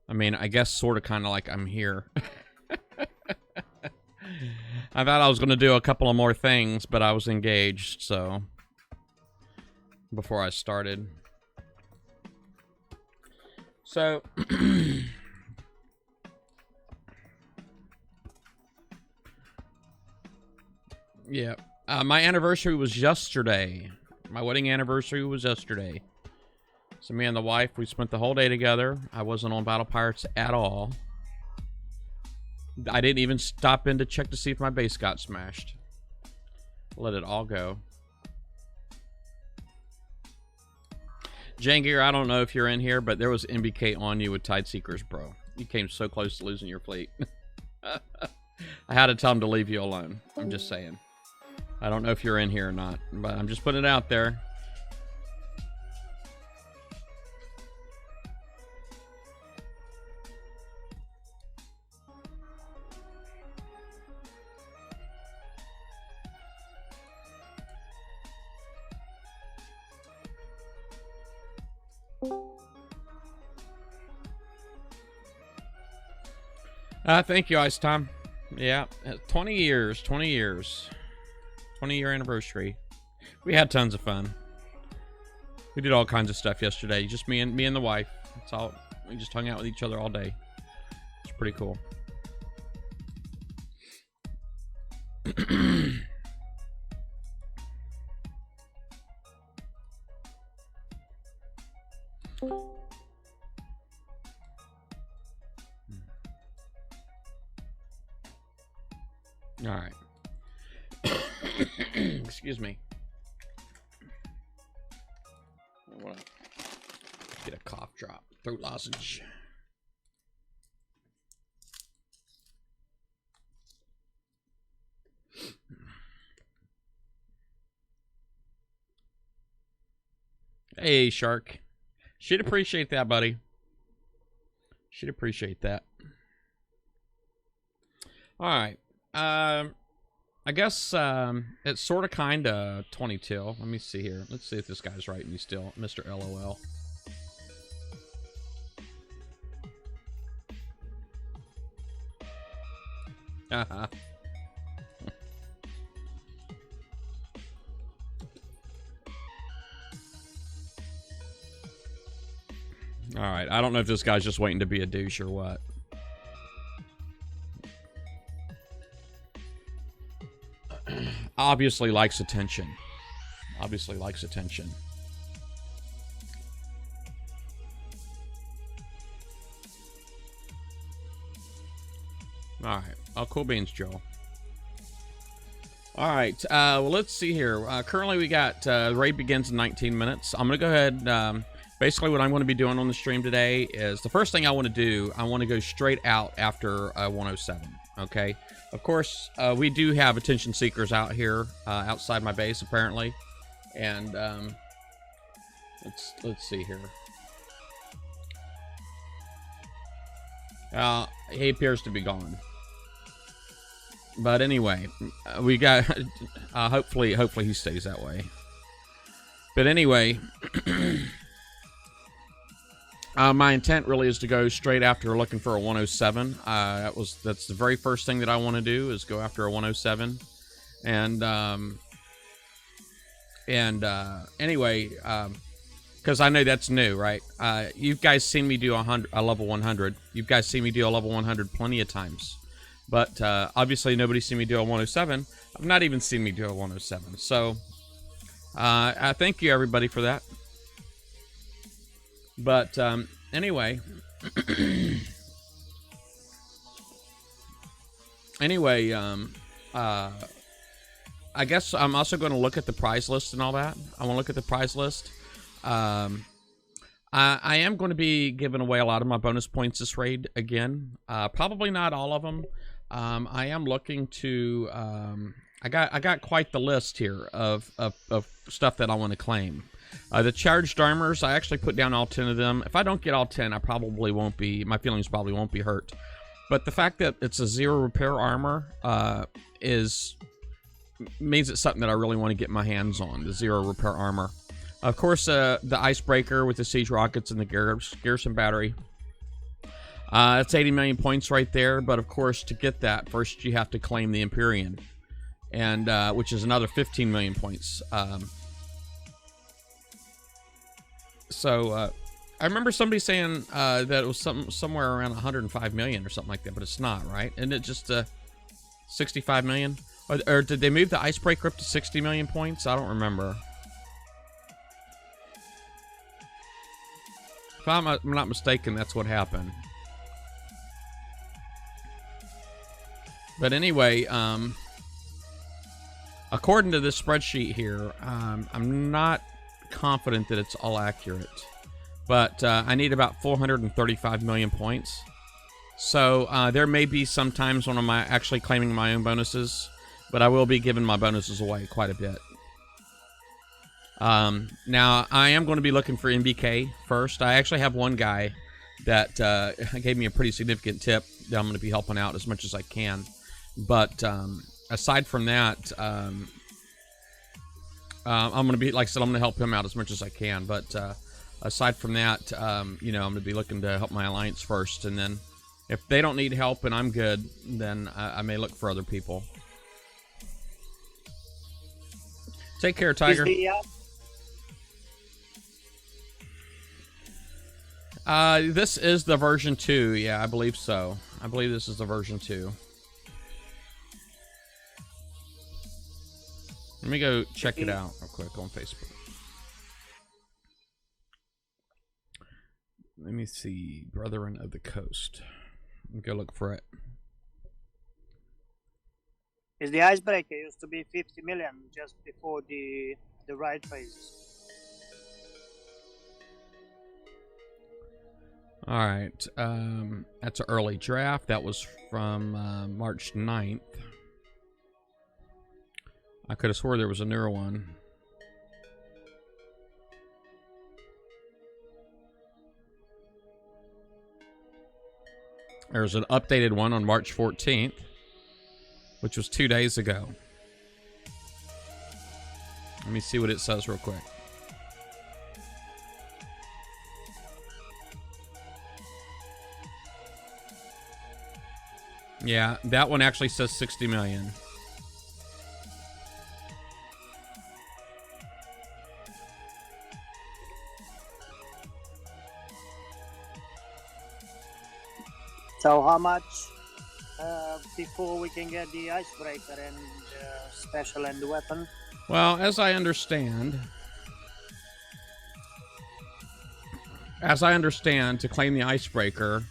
I mean, I guess sort of kind of like I'm here. I thought I was going to do a couple of more things, but I was engaged, so... before I started. So... yeah. My anniversary was yesterday. My wedding anniversary was yesterday. So me and the wife, we spent the whole day together. I wasn't on Battle Pirates at all. I didn't even stop in to check to see if my base got smashed. Let it all go. Jangear, I don't know if you're in here, but there was MBK on you with Tideseekers, bro. You came so close to losing your fleet. I had to tell him to leave you alone. I'm just saying. I don't know if you're in here or not, but I'm just putting it out there. Thank you, Ice Time. Yeah, 20 years, 20 years. 20-year anniversary. We had tons of fun. We did all kinds of stuff yesterday. Just me and the wife. That's all. We just hung out with each other all day. It's pretty cool. All right. Excuse me. I want to get a cough drop. Throat lozenge. Hey, Shark. Should appreciate that, buddy. Should appreciate that. All right. I guess it's sort of kind of 22. Let me see here. Let's see if this guy's writing me still. Mr. LOL. Haha. All right. I don't know if this guy's just waiting to be a douche or what. Obviously likes attention. Obviously likes attention. Alright. Oh, cool beans, Joel. Alright. Well, let's see here. Currently, we got... the raid begins in 19 minutes. I'm going to go ahead... basically, what I'm going to be doing on the stream today is... the first thing I want to do, I want to go straight out after 107. Okay? Of course, we do have attention seekers out here, outside my base, apparently. And, let's see here. He appears to be gone. But anyway, we got, hopefully he stays that way. But anyway, my intent really is to go straight after looking for a 107. That's the very first thing that I want to do is go after a 107. And anyway, because I know that's new, right? You guys seen me do a level 100. You guys seen me do a level 100 plenty of times. But obviously nobody's seen me do a 107. I've not even seen me do a 107. So I thank you everybody for that. But anyway, I guess I'm also going to look at the prize list and all that. I want to look at the prize list. I am going to be giving away a lot of my bonus points this raid again. Probably not all of them. I am looking to. I got quite the list here of stuff that I want to claim. The charged armors, I actually put down all 10 of them. If I don't get all 10, I probably won't be. My feelings probably won't be hurt. But the fact that it's a 0 repair armor means it's something that I really want to get my hands on. The 0 repair armor. Of course, the Icebreaker with the siege rockets and the garrison battery. That's 80 million points right there. But of course, to get that, first you have to claim the Empyrean, and which is another 15 million points. So I remember somebody saying that it was somewhere around 105 million or something like that, but it's not, right? Isn't it just 65 million? Or did they move the Icebreaker up to 60 million points? I don't remember. If I'm not mistaken, that's what happened. But anyway, according to this spreadsheet here, I'm not confident that it's all accurate. But I need about 435 million points. So there may be some times when I'm actually claiming my own bonuses, but I will be giving my bonuses away quite a bit. Now, I am going to be looking for NBK first. I actually have one guy that gave me a pretty significant tip that I'm going to be helping out as much as I can. But aside from that, I'm going to be, like I said, I'm going to help him out as much as I can. But aside from that, you know, I'm going to be looking to help my alliance first. And then if they don't need help and I'm good, then I may look for other people. Take care, Tiger. This is the version 2. Yeah, I believe so. I believe this is the version 2. Let me go check it out real quick on Facebook. Let me see. Brethren of the Coast. Let me go look for it. Is the Icebreaker used to be 50 million just before the ride phases? All right. That's an early draft. That was from March 9th. I could have swore there was a newer one. There's an updated one on March 14th, which was 2 days ago. Let me see what it says real quick. Yeah, that one actually says 60 million. So how much before we can get the Icebreaker and special and the weapon? Well, as I understand, to claim the Icebreaker,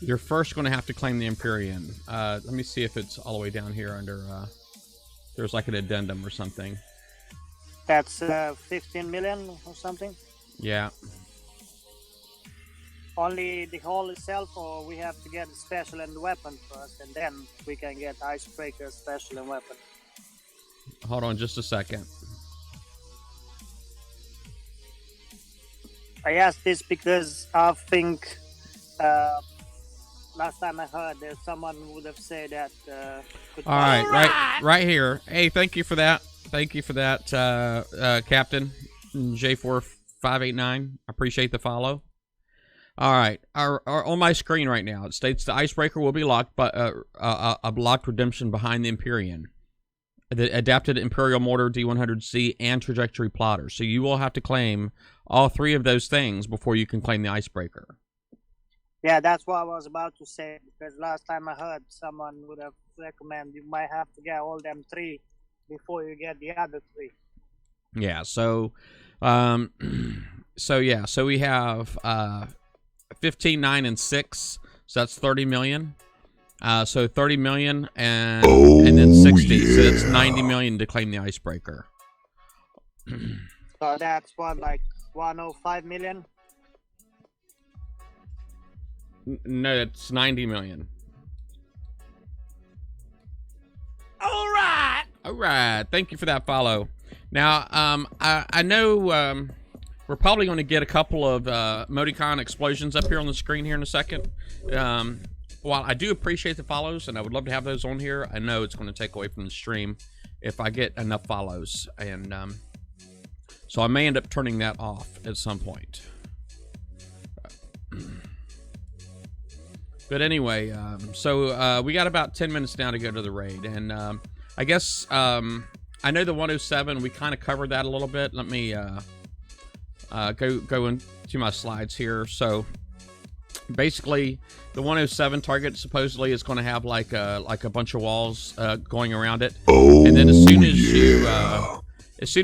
you're first going to have to claim the Empyrean. Let me see if it's all the way down here under, there's like an addendum or something. That's 15 million or something? Yeah. Only the hull itself, or we have to get the special and the weapon first, and then we can get Icebreaker, special, and weapon? Hold on just a second. I asked this because I think last time I heard that someone would have said that. All right, right here. Hey, thank you for that. Thank you for that, Captain J4589. I appreciate the follow. All right, on my screen right now, it states the Icebreaker will be locked, but a blocked redemption behind the Empyrean, the adapted Imperial Mortar D100C, and Trajectory Plotter. So you will have to claim all three of those things before you can claim the Icebreaker. Yeah, that's what I was about to say, because last time I heard someone would have recommended you might have to get all them three before you get the other three. Yeah, so so we have 15, 9, and 6, so that's 30 million. So 30 million and then 60, yeah. So that's 90 million to claim the Icebreaker. So that's what, like 105 million? No, it's 90 million. All right. All right. Thank you for that follow. Now, I know we're probably going to get a couple of emoticon explosions up here on the screen here in a second. While I do appreciate the follows, and I would love to have those on here, I know it's going to take away from the stream if I get enough follows. And so I may end up turning that off at some point. But anyway, so we got about 10 minutes now to go to the raid, and I guess I know the 107. We kind of covered that a little bit. Let me go into my slides here. So basically, the 107 target supposedly is going to have like a bunch of walls going around it, and then as soon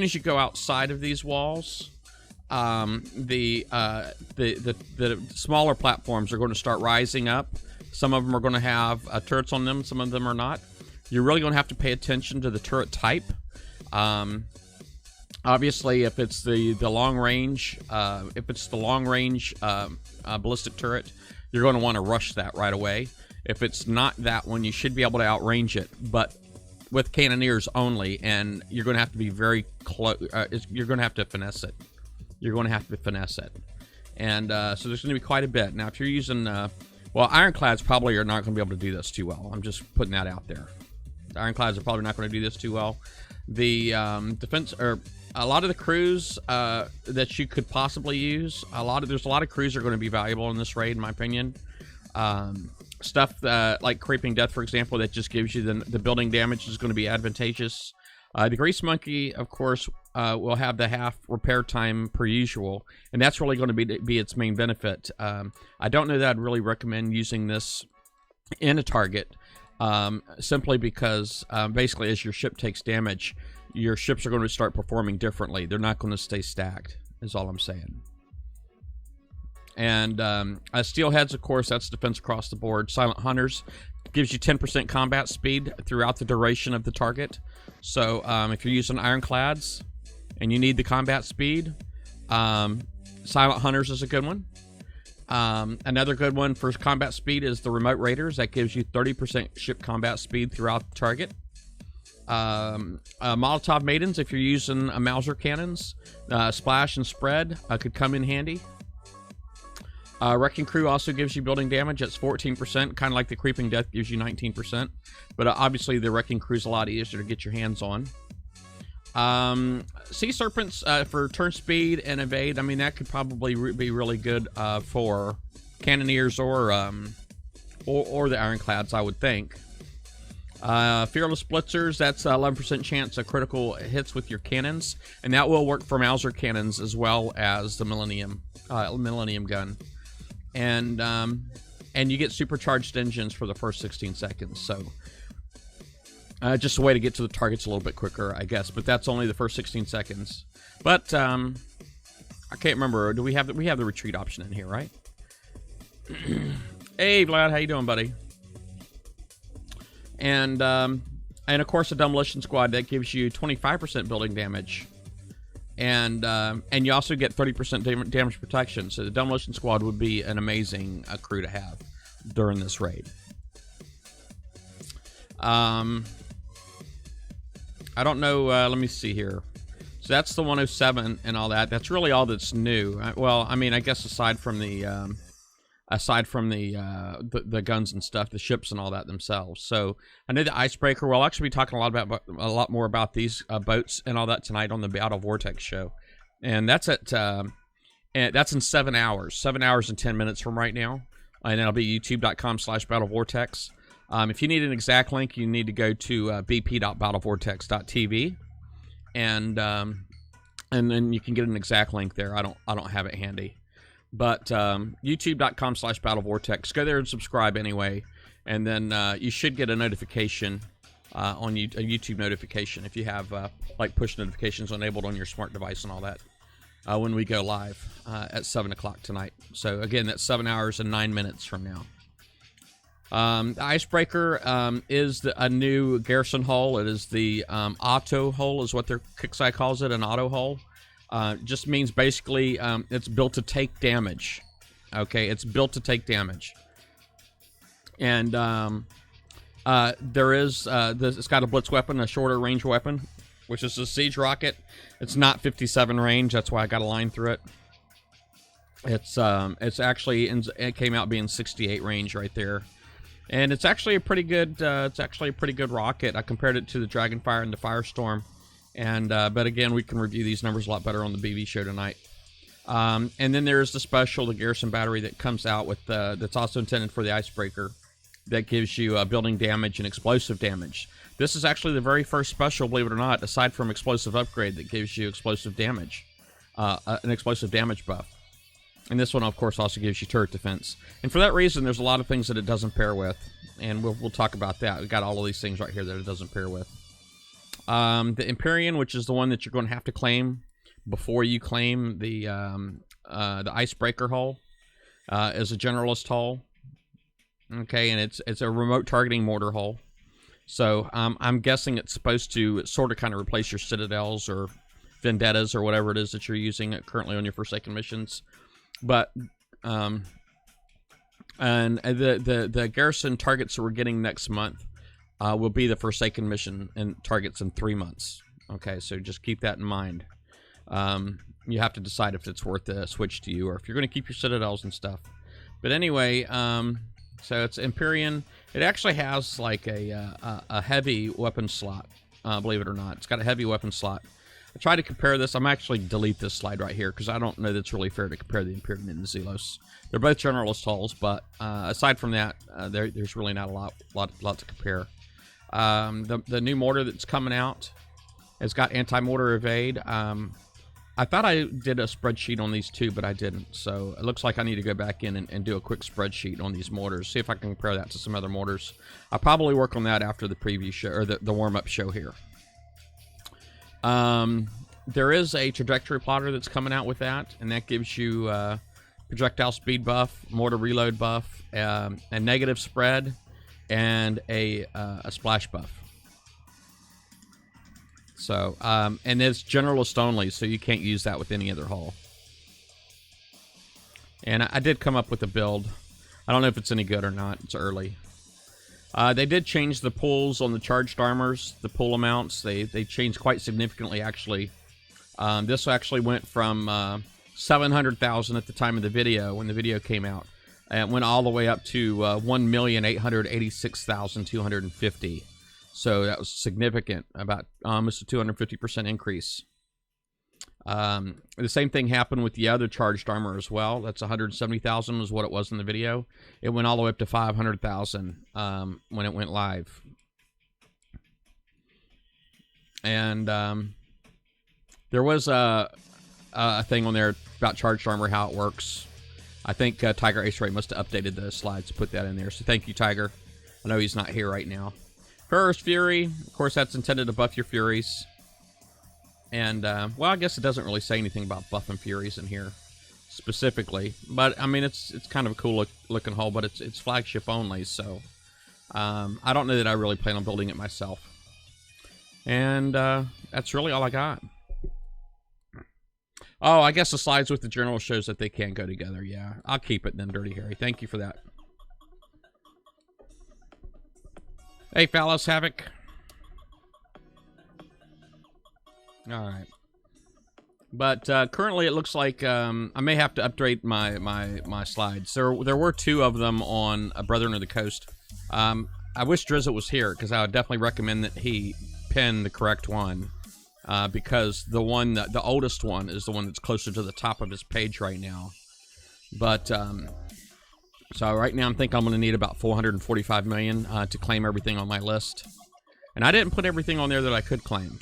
as you go outside of these walls, the smaller platforms are going to start rising up. Some of them are going to have turrets on them. Some of them are not. You're really going to have to pay attention to the turret type. Obviously, if it's the long range, ballistic turret, you're going to want to rush that right away. If it's not that one, you should be able to outrange it, but with cannoneers only, and you're going to have to be very close. You're going to have to finesse it. And so there's going to be quite a bit. Now, if you're using, well, ironclads probably are not going to be able to do this too well. I'm just putting that out there. The ironclads are probably not going to do this too well. The defense, or a lot of the crews that you could possibly use, there's a lot of crews that are going to be valuable in this raid, in my opinion. Stuff like Creeping Death, for example, that just gives you the building damage is going to be advantageous. The Grease Monkey, of course, will have the half repair time per usual, and that's really going to be its main benefit. I don't know that I'd really recommend using this in a target, simply because basically as your ship takes damage, your ships are going to start performing differently. They're not going to stay stacked, is all I'm saying. And Steelheads, of course, that's defense across the board. Silent Hunters gives you 10% combat speed throughout the duration of the target. So if you're using ironclads and you need the combat speed, Silent Hunters is a good one. Another good one for combat speed is the Remote Raiders. That gives you 30% ship combat speed throughout the target. Molotov Maidens, if you're using Mauser cannons, Splash and Spread could come in handy. Wrecking Crew also gives you building damage. That's 14%, kind of like the Creeping Death gives you 19%. But obviously the Wrecking Crew is a lot easier to get your hands on. Sea Serpents for turn speed and evade. I mean, that could probably be really good for cannoneers or the ironclads, I would think. Fearless Blitzers, that's 11% chance of critical hits with your cannons, and that will work for Mauser cannons as well as the Millennium gun. And you get supercharged engines for the first 16 seconds. So just a way to get to the targets a little bit quicker, I guess. But that's only the first 16 seconds. But I can't remember. Do we have the retreat option in here, right? Hey, Vlad, how you doing, buddy? And of course, a demolition squad that gives you 25% building damage. And you also get 30% damage protection. So the demolition squad would be an amazing crew to have during this raid. I don't know. Let me see here. So that's the 107 and all that. That's really all that's new. Well, I mean, I guess aside from the guns and stuff, the ships and all that themselves. So I know the Icebreaker. We'll actually be talking a lot more about these boats and all that tonight on the Battle Vortex show, and that's that's in 7 hours, 7 hours and 10 minutes from right now, and that'll be youtube.com/battlevortex. If you need an exact link, you need to go to bp.battlevortex.tv, and then you can get an exact link there. I don't have it handy. But youtube.com/battlevortex. Go there and subscribe anyway. And then you should get a notification on a YouTube notification if you have like push notifications enabled on your smart device and all that when we go live at 7 o'clock tonight. So again, that's 7 hours and 9 minutes from now. The Icebreaker is a new garrison hull. It is the auto hull is what their Kicksai calls it, an auto hull. Just means basically it's built to take damage. Okay, it's built to take damage. And there is it's got a blitz weapon, a shorter range weapon, which is a siege rocket. It's not 57 range. That's why I got a line through it. It's actually it came out being 68 range right there, and it's actually a pretty good rocket. I compared it to the Dragonfire and the Firestorm. And but again, we can review these numbers a lot better on the BV show tonight. And then there's the special, the Garrison Battery that comes out with that's also intended for the Icebreaker, that gives you building damage and explosive damage. This is actually the very first special, believe it or not, aside from explosive upgrade, that gives you explosive damage, an explosive damage buff. And this one, of course, also gives you turret defense. And for that reason, there's a lot of things that it doesn't pair with, and we'll talk about that. We've got all of these things right here that it doesn't pair with. The Empyrean, which is the one that you're going to have to claim before you claim the Icebreaker hull, is a generalist hull. Okay, and it's a remote targeting mortar hull. So I'm guessing it's supposed to sort of kind of replace your Citadels or Vendettas or whatever it is that you're using currently on your Forsaken missions. But and the garrison targets that we're getting next month will be the Forsaken mission and targets in 3 months. Okay, so just keep that in mind. You have to decide if it's worth the switch to you or if you're going to keep your Citadels and stuff. But anyway, so it's Empyrean. It actually has like a heavy weapon slot, believe it or not. It's got a heavy weapon slot. I tried to compare this. I'm actually delete this slide right here because I don't know that it's really fair to compare the Empyrean and the Zelos. They're both generalist hulls, but aside from that, there's really not a lot to compare. The new mortar that's coming out has got anti-mortar evade. I thought I did a spreadsheet on these two, but I didn't. So it looks like I need to go back in and do a quick spreadsheet on these mortars, see if I can compare that to some other mortars. I'll probably work on that after the preview show, or the warm-up show here. There is a trajectory plotter that's coming out with that, and that gives you projectile speed buff, mortar reload buff, a negative spread, and a splash buff. So, and it's generalist only, so you can't use that with any other hull. And I did come up with a build. I don't know if it's any good or not. It's early. They did change the pulls on the charged armors, the pull amounts. They changed quite significantly, actually. This actually went from 700,000 at the time of the video, when the video came out. And it went all the way up to 1,886,250. So that was significant, about almost a 250% increase. The same thing happened with the other charged armor as well. That's 170,000 was what it was in the video. It went all the way up to 500,000 when it went live. And there was a thing on there about charged armor, how it works. I think Tiger Ace Ray must have updated the slides to put that in there. So thank you, Tiger. I know he's not here right now. First, Fury. Of course, that's intended to buff your Furies. And, well, I guess it doesn't really say anything about buffing Furies in here specifically. But, I mean, it's kind of a cool looking hull, but it's flagship only, so I don't know that I really plan on building it myself. And that's really all I got. Oh, I guess the slides with the journal shows that they can go together. Yeah, I'll keep it then, Dirty Harry. Thank you for that. Hey, Phallus Havoc. All right. But currently it looks like I may have to update my slides. There were two of them on Brethren of the Coast. I wish Drizzle was here, because I would definitely recommend that he pin the correct one. Because the one, the oldest one, is the one that's closer to the top of his page right now. But so right now I'm thinking I'm going to need about 445 million to claim everything on my list. And I didn't put everything on there that I could claim.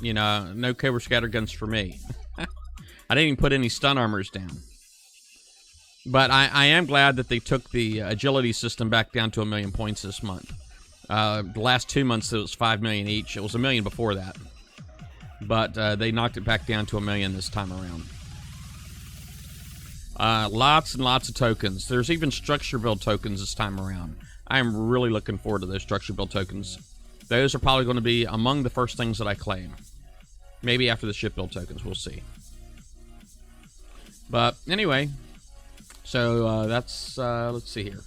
You know, no Cobra Scatterguns for me. I didn't even put any stun armors down. But I am glad that they took the agility system back down to 1 million points this month. The last 2 months it was 5 million each. It was 1 million before that. But they knocked it back down to 1 million this time around. Lots and lots of tokens. There's even structure build tokens this time around. I'm really looking forward to those structure build tokens. Those are probably going to be among the first things that I claim. Maybe after the ship build tokens, we'll see. But anyway, so that's, let's see here.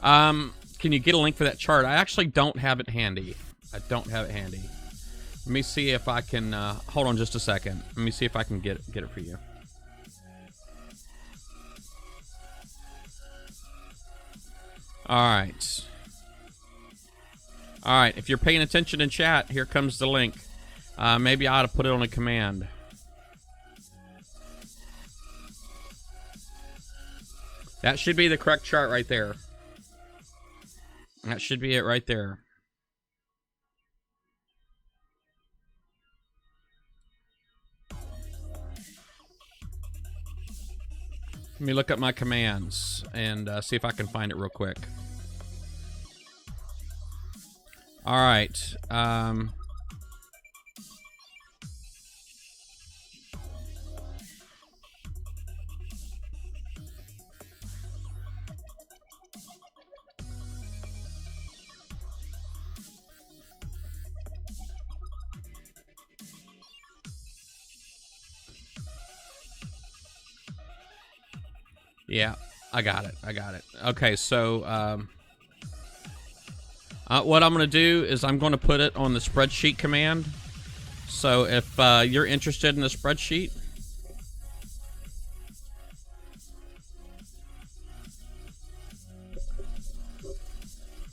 Can you get a link for that chart? I actually don't have it handy. I don't have it handy. Let me see if I can, hold on just a second. Let me see if I can get it for you. Alright. All right, if you're paying attention in chat, here comes the link. Maybe I ought to put it on a command. That should be the correct chart right there. That should be it right there. Let me look up my commands and see if I can find it real quick. All right. Yeah, I got it. I got it. Okay, so what I'm going to do is I'm going to put it on the spreadsheet command. So if you're interested in the spreadsheet,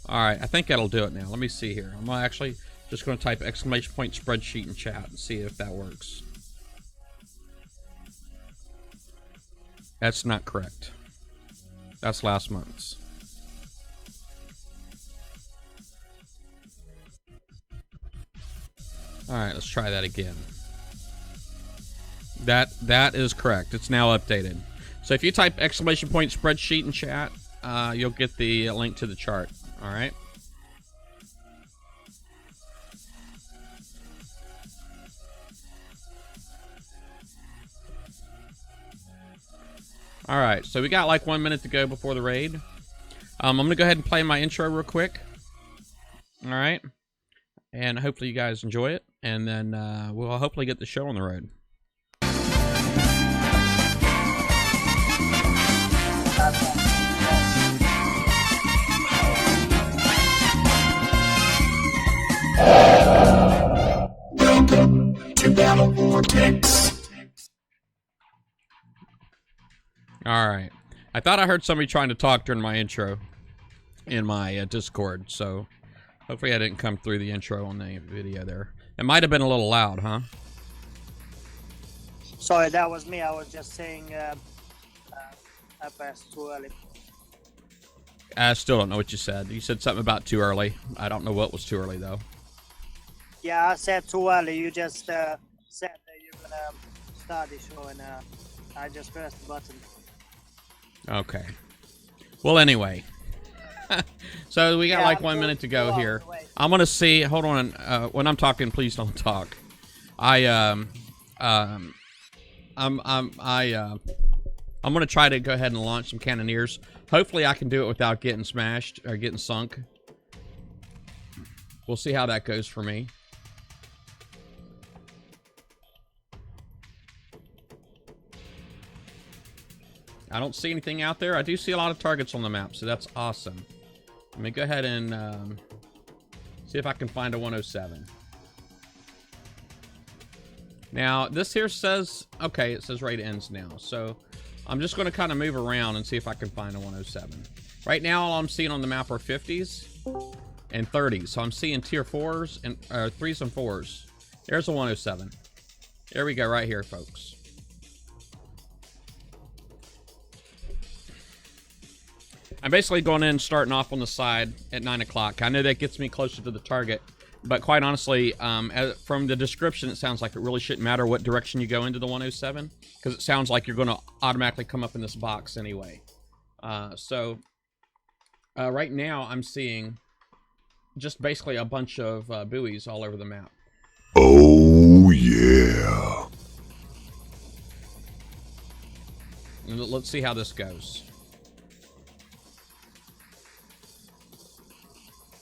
all right, I think that'll do it now. Let me see here. I'm actually just going to type exclamation point spreadsheet in chat and see if that works. That's not correct. That's last month's. All right, let's try that again. That is correct. It's now updated. So if you type exclamation point spreadsheet in chat, you'll get the link to the chart. All right. All right, so we got like 1 minute to go before the raid. I'm going to go ahead and play my intro real quick. All right. And hopefully you guys enjoy it. And then we'll hopefully get the show on the road. Welcome to Battle Vortex. All right. I thought I heard somebody trying to talk during my intro in my Discord, so hopefully I didn't come through the intro on the video there. It might have been a little loud, huh? Sorry, that was me. I was just saying I passed too early. I still don't know what you said. You said something about too early. I don't know what was too early, though. Yeah, I said too early. You just said that you're going to start the show, and I just pressed the button. Okay. Well, anyway. So we got like 1 minute to go here. I'm gonna see. Hold on. When I'm talking, please don't talk. I'm gonna try to go ahead and launch some cannoneers. Hopefully, I can do it without getting smashed or getting sunk. We'll see how that goes for me. I don't see anything out there. I do see a lot of targets on the map, so that's awesome. Let me go ahead and see if I can find a 107. Now, this here says, okay, it says raid ends now. So I'm just going to kind of move around and see if I can find a 107. Right now, all I'm seeing on the map are 50s and 30s. So I'm seeing tier 4s and 3s and 4s. There's a 107. There we go, right here, folks. I'm basically going in and starting off on the side at 9 o'clock. I know that gets me closer to the target, but quite honestly, from the description, it sounds like it really shouldn't matter what direction you go into the 107, because it sounds like you're going to automatically come up in this box anyway. So right now, I'm seeing just basically a bunch of buoys all over the map. Oh, yeah. And let's see how this goes.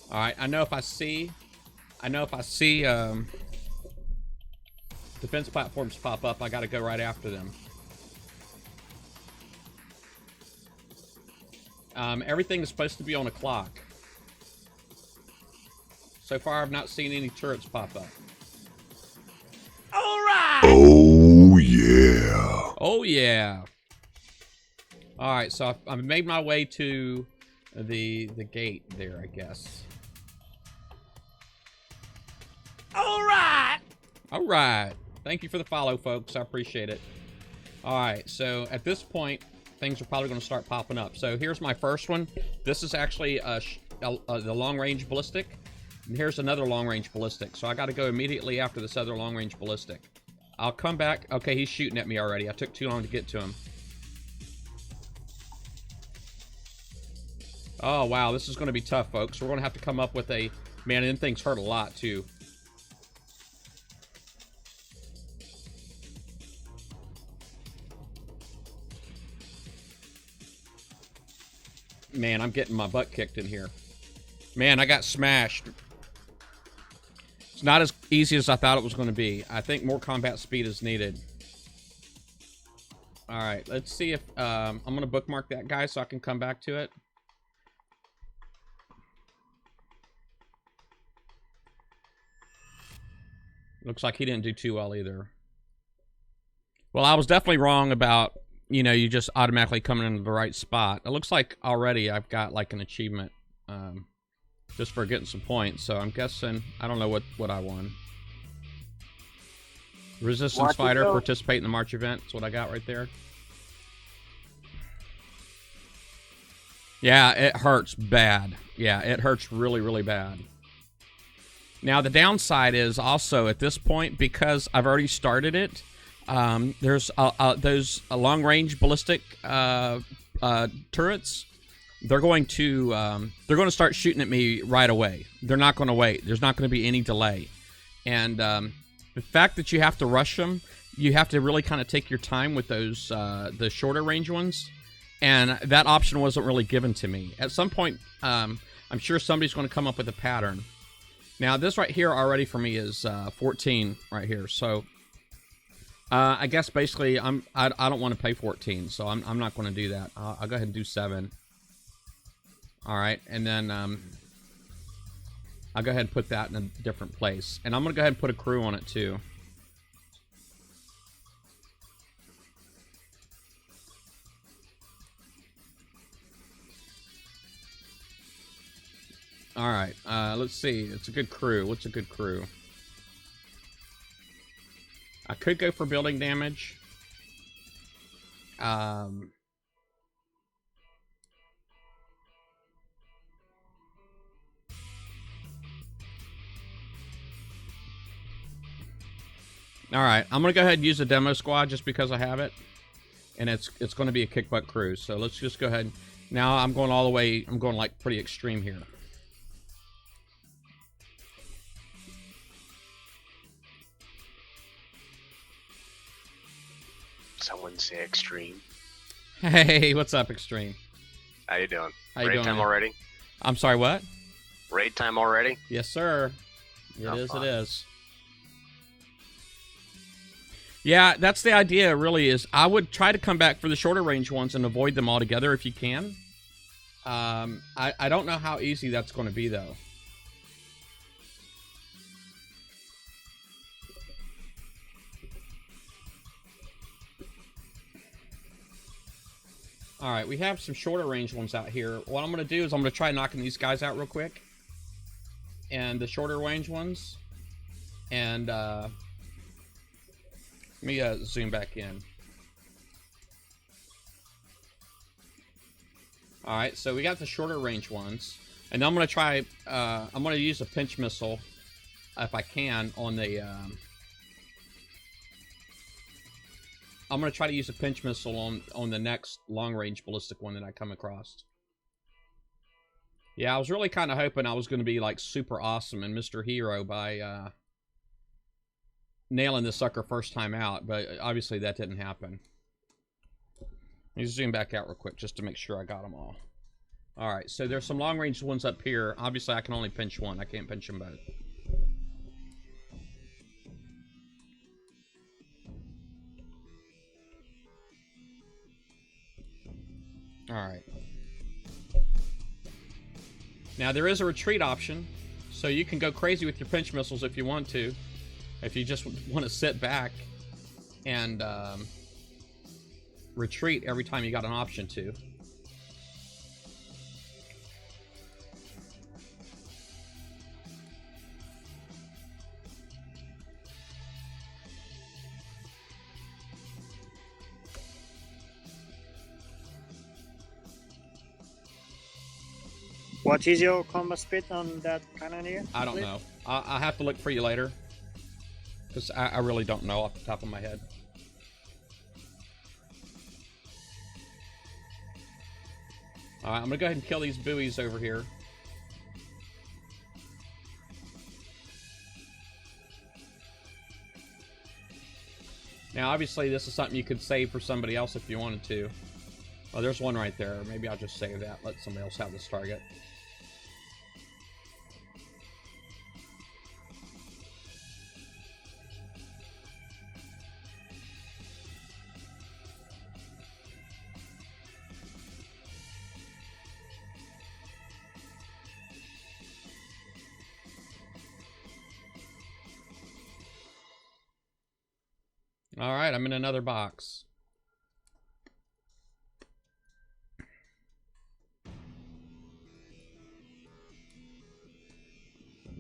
All right, I know if I see defense platforms pop up, I got to go right after them. Everything is supposed to be on a clock. So far, I've not seen any turrets pop up. All right. Oh, yeah. Oh, yeah. All right, so I've made my way to the gate there, I guess. All right. Thank you for the follow, folks. I appreciate it. All right. So at this point, things are probably going to start popping up. So here's my first one. This is actually the long-range ballistic. And here's another long-range ballistic. So I got to go immediately after this other long-range ballistic. I'll come back. Okay, he's shooting at me already. I took too long to get to him. Oh, wow. This is going to be tough, folks. We're going to have to come up with a... Man, and them things hurt a lot, too. Man, I'm getting my butt kicked in here. Man, I got smashed. It's not as easy as I thought it was going to be. I think more combat speed is needed. All right, let's see if... I'm going to bookmark that guy so I can come back to it. Looks like he didn't do too well either. Well, I was definitely wrong about... You know, you just automatically coming into the right spot. It looks like already I've got like an achievement just for getting some points. So I'm guessing, I don't know what I won. Resistance fighter, participate in the March event. That's what I got right there. Yeah, it hurts bad. Yeah, it hurts really, really bad. Now, the downside is also at this point, because I've already started it, there's those long-range ballistic turrets. They're going to start shooting at me right away. They're not going to wait. There's not going to be any delay. And the fact that you have to rush them, you have to really kind of take your time with those the shorter range ones. And that option wasn't really given to me. At some point, I'm sure somebody's going to come up with a pattern. Now, this right here already for me is 14 right here. So. I guess basically I don't want to pay 14, so I'm not going to do that. I'll go ahead and do 7. All right, and then I'll go ahead and put that in a different place, and I'm going to go ahead and put a crew on it too. All right, let's see. It's a good crew. What's a good crew? I could go for building damage. All right, I'm gonna go ahead and use a demo squad just because I have it, and it's going to be a kick butt crew. So let's just go ahead. Now I'm going all the way. I'm going like pretty extreme here. Someone say Extreme. Hey, what's up, Extreme? How you doing? How you Raid doing, time man? already? I'm sorry, what? Raid time already? Yes, sir. It Oh, is, fun. it is. Yeah, that's the idea, really, is I would try to come back for the shorter range ones and avoid them altogether if you can. I don't know how easy that's going to be, though. All right, we have some shorter range ones out here. What I'm going to do is I'm going to try knocking these guys out real quick. And the shorter range ones. And let me zoom back in. All right, so we got the shorter range ones. And I'm going to try, I'm going to use a pinch missile if I can on the... I'm going to try to use a pinch missile on the next long-range ballistic one that I come across. Yeah, I was really kind of hoping I was going to be, like, super awesome and Mr. Hero by nailing this sucker first time out, but obviously that didn't happen. Let me zoom back out real quick just to make sure I got them all. All right, so there's some long-range ones up here. Obviously, I can only pinch one. I can't pinch them both. Alright. Now, there is a retreat option, so you can go crazy with your pinch missiles if you want to. If you just want to sit back and retreat every time you got an option to. What is your combat speed on that cannoneer? I don't know. I'll have to look for you later. Because I really don't know off the top of my head. Alright, I'm going to go ahead and kill these buoys over here. Now, obviously, this is something you could save for somebody else if you wanted to. Oh, there's one right there. Maybe I'll just save that. Let somebody else have this target. Alright, I'm in another box.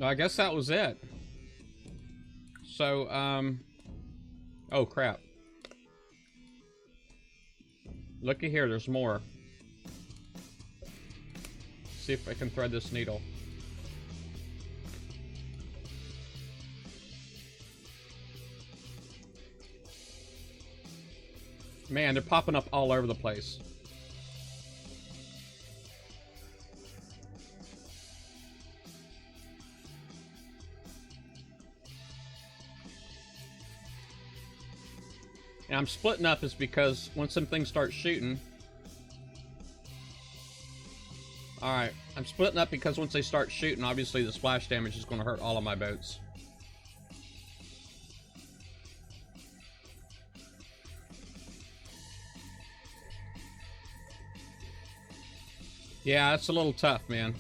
I guess that was it. So, oh crap. Looky here, there's more. See if I can thread this needle. Man, they're popping up all over the place. And I'm splitting up is because when some things start shooting... Alright, I'm splitting up because once they start shooting, obviously the splash damage is going to hurt all of my boats. Yeah, it's a little tough, man.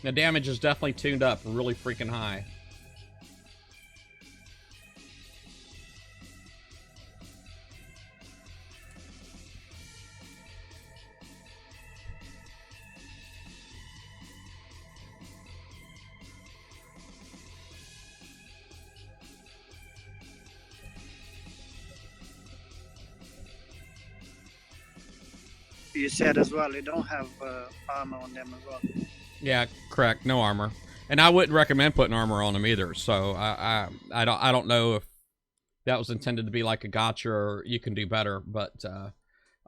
The damage is definitely tuned up really freaking high. You said as well, you don't have armor on them as well. Yeah, correct. No armor, and I wouldn't recommend putting armor on them either. So I don't know if that was intended to be like a gotcha or you can do better, but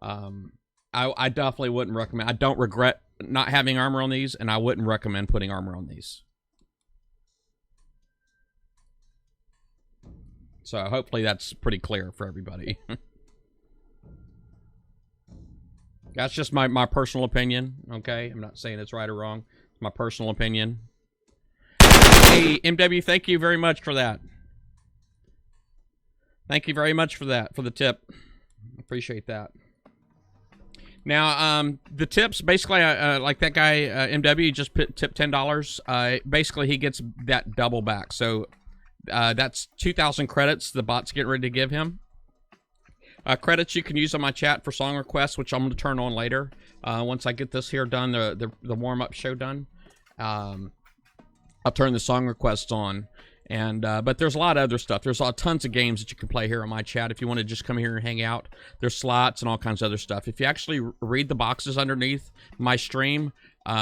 I definitely wouldn't recommend. I don't regret not having armor on these, and I wouldn't recommend putting armor on these. So hopefully that's pretty clear for everybody. That's just my personal opinion, okay? I'm not saying it's right or wrong. It's my personal opinion. Hey, MW, thank you very much for that. Thank you very much for that, for the tip. Appreciate that. Now, the tips, basically, like that guy, MW, just tipped $10. Basically, he gets that double back. So, that's 2,000 credits the bot's getting ready to give him. Credits you can use on my chat for song requests, which I'm going to turn on later. Once I get this here done, the warm-up show done, I'll turn the song requests on. And but there's a lot of other stuff. There's tons of games that you can play here on my chat if you want to just come here and hang out. There's slots and all kinds of other stuff. If you actually read the boxes underneath my stream,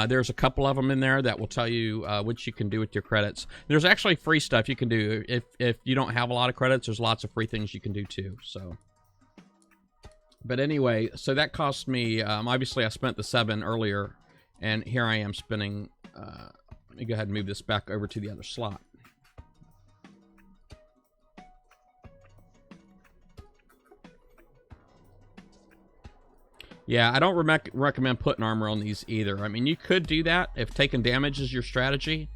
there's a couple of them in there that will tell you what you can do with your credits. There's actually free stuff you can do. If you don't have a lot of credits, there's lots of free things you can do too. So. But anyway, so that cost me, obviously I spent the 7 earlier, and here I am spending, let me go ahead and move this back over to the other slot. Yeah, I don't recommend putting armor on these either. I mean, you could do that if taking damage is your strategy,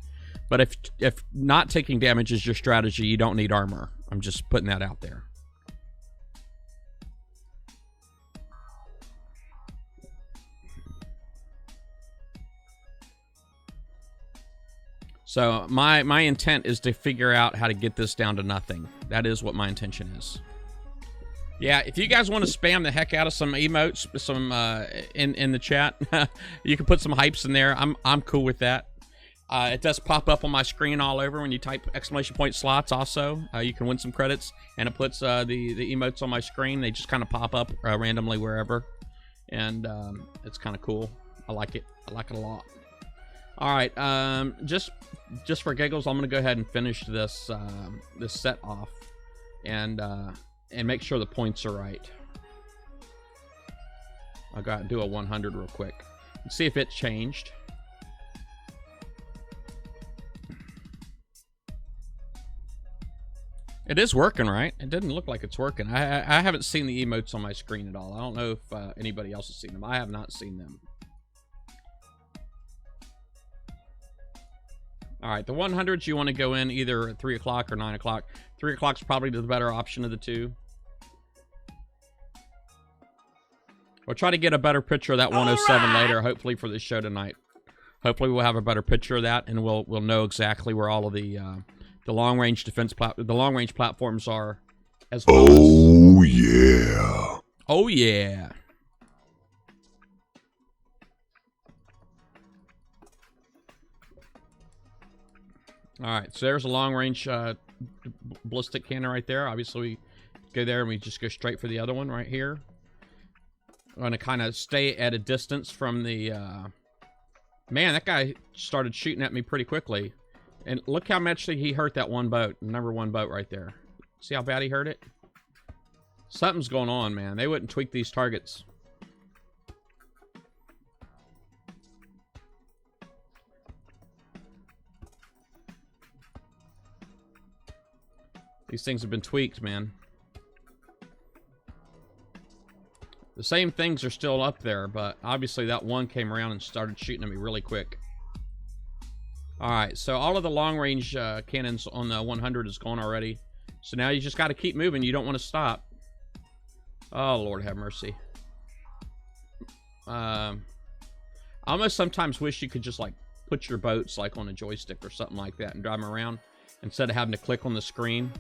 but if not taking damage is your strategy, you don't need armor. I'm just putting that out there. So my intent is to figure out how to get this down to nothing. That is what my intention is. Yeah, if you guys want to spam the heck out of some emotes, some in the chat, you can put some hypes in there. I'm cool with that. It does pop up on my screen all over when you type ! slots. Also, you can win some credits, and it puts the emotes on my screen. They just kind of pop up randomly wherever, and it's kind of cool. I like it. I like it a lot. All right. Just for giggles, I'm gonna go ahead and finish this this set off, and make sure the points are right. I got to do a 100 real quick. Let's see if it changed. It is working, right? It didn't look like it's working. I haven't seen the emotes on my screen at all. I don't know if anybody else has seen them. I have not seen them. All right, the 100s you want to go in either at 3 o'clock or 9 o'clock. 3 o'clock's probably the better option of the two. We'll try to get a better picture of that 107 later, hopefully for this show tonight. Hopefully we'll have a better picture of that, and we'll know exactly where all of the long range platforms are, as well as. Oh yeah. Oh yeah. All right, so there's a long range ballistic cannon right there. Obviously, we go there and we just go straight for the other one right here. I'm gonna kind of stay at a distance from the. Man, that guy started shooting at me pretty quickly. And look how much he hurt that one boat. Number one boat right there. See how bad he hurt it? Something's going on, man. They wouldn't tweak these targets. These things have been tweaked, man. The same things are still up there, but obviously that one came around and started shooting at me really quick. Alright, so all of the long-range cannons on the 100 is gone already. So now you just got to keep moving. You don't want to stop. Oh, Lord have mercy. I almost sometimes wish you could just, like, put your boats, like, on a joystick or something like that and drive them around instead of having to click on the screen.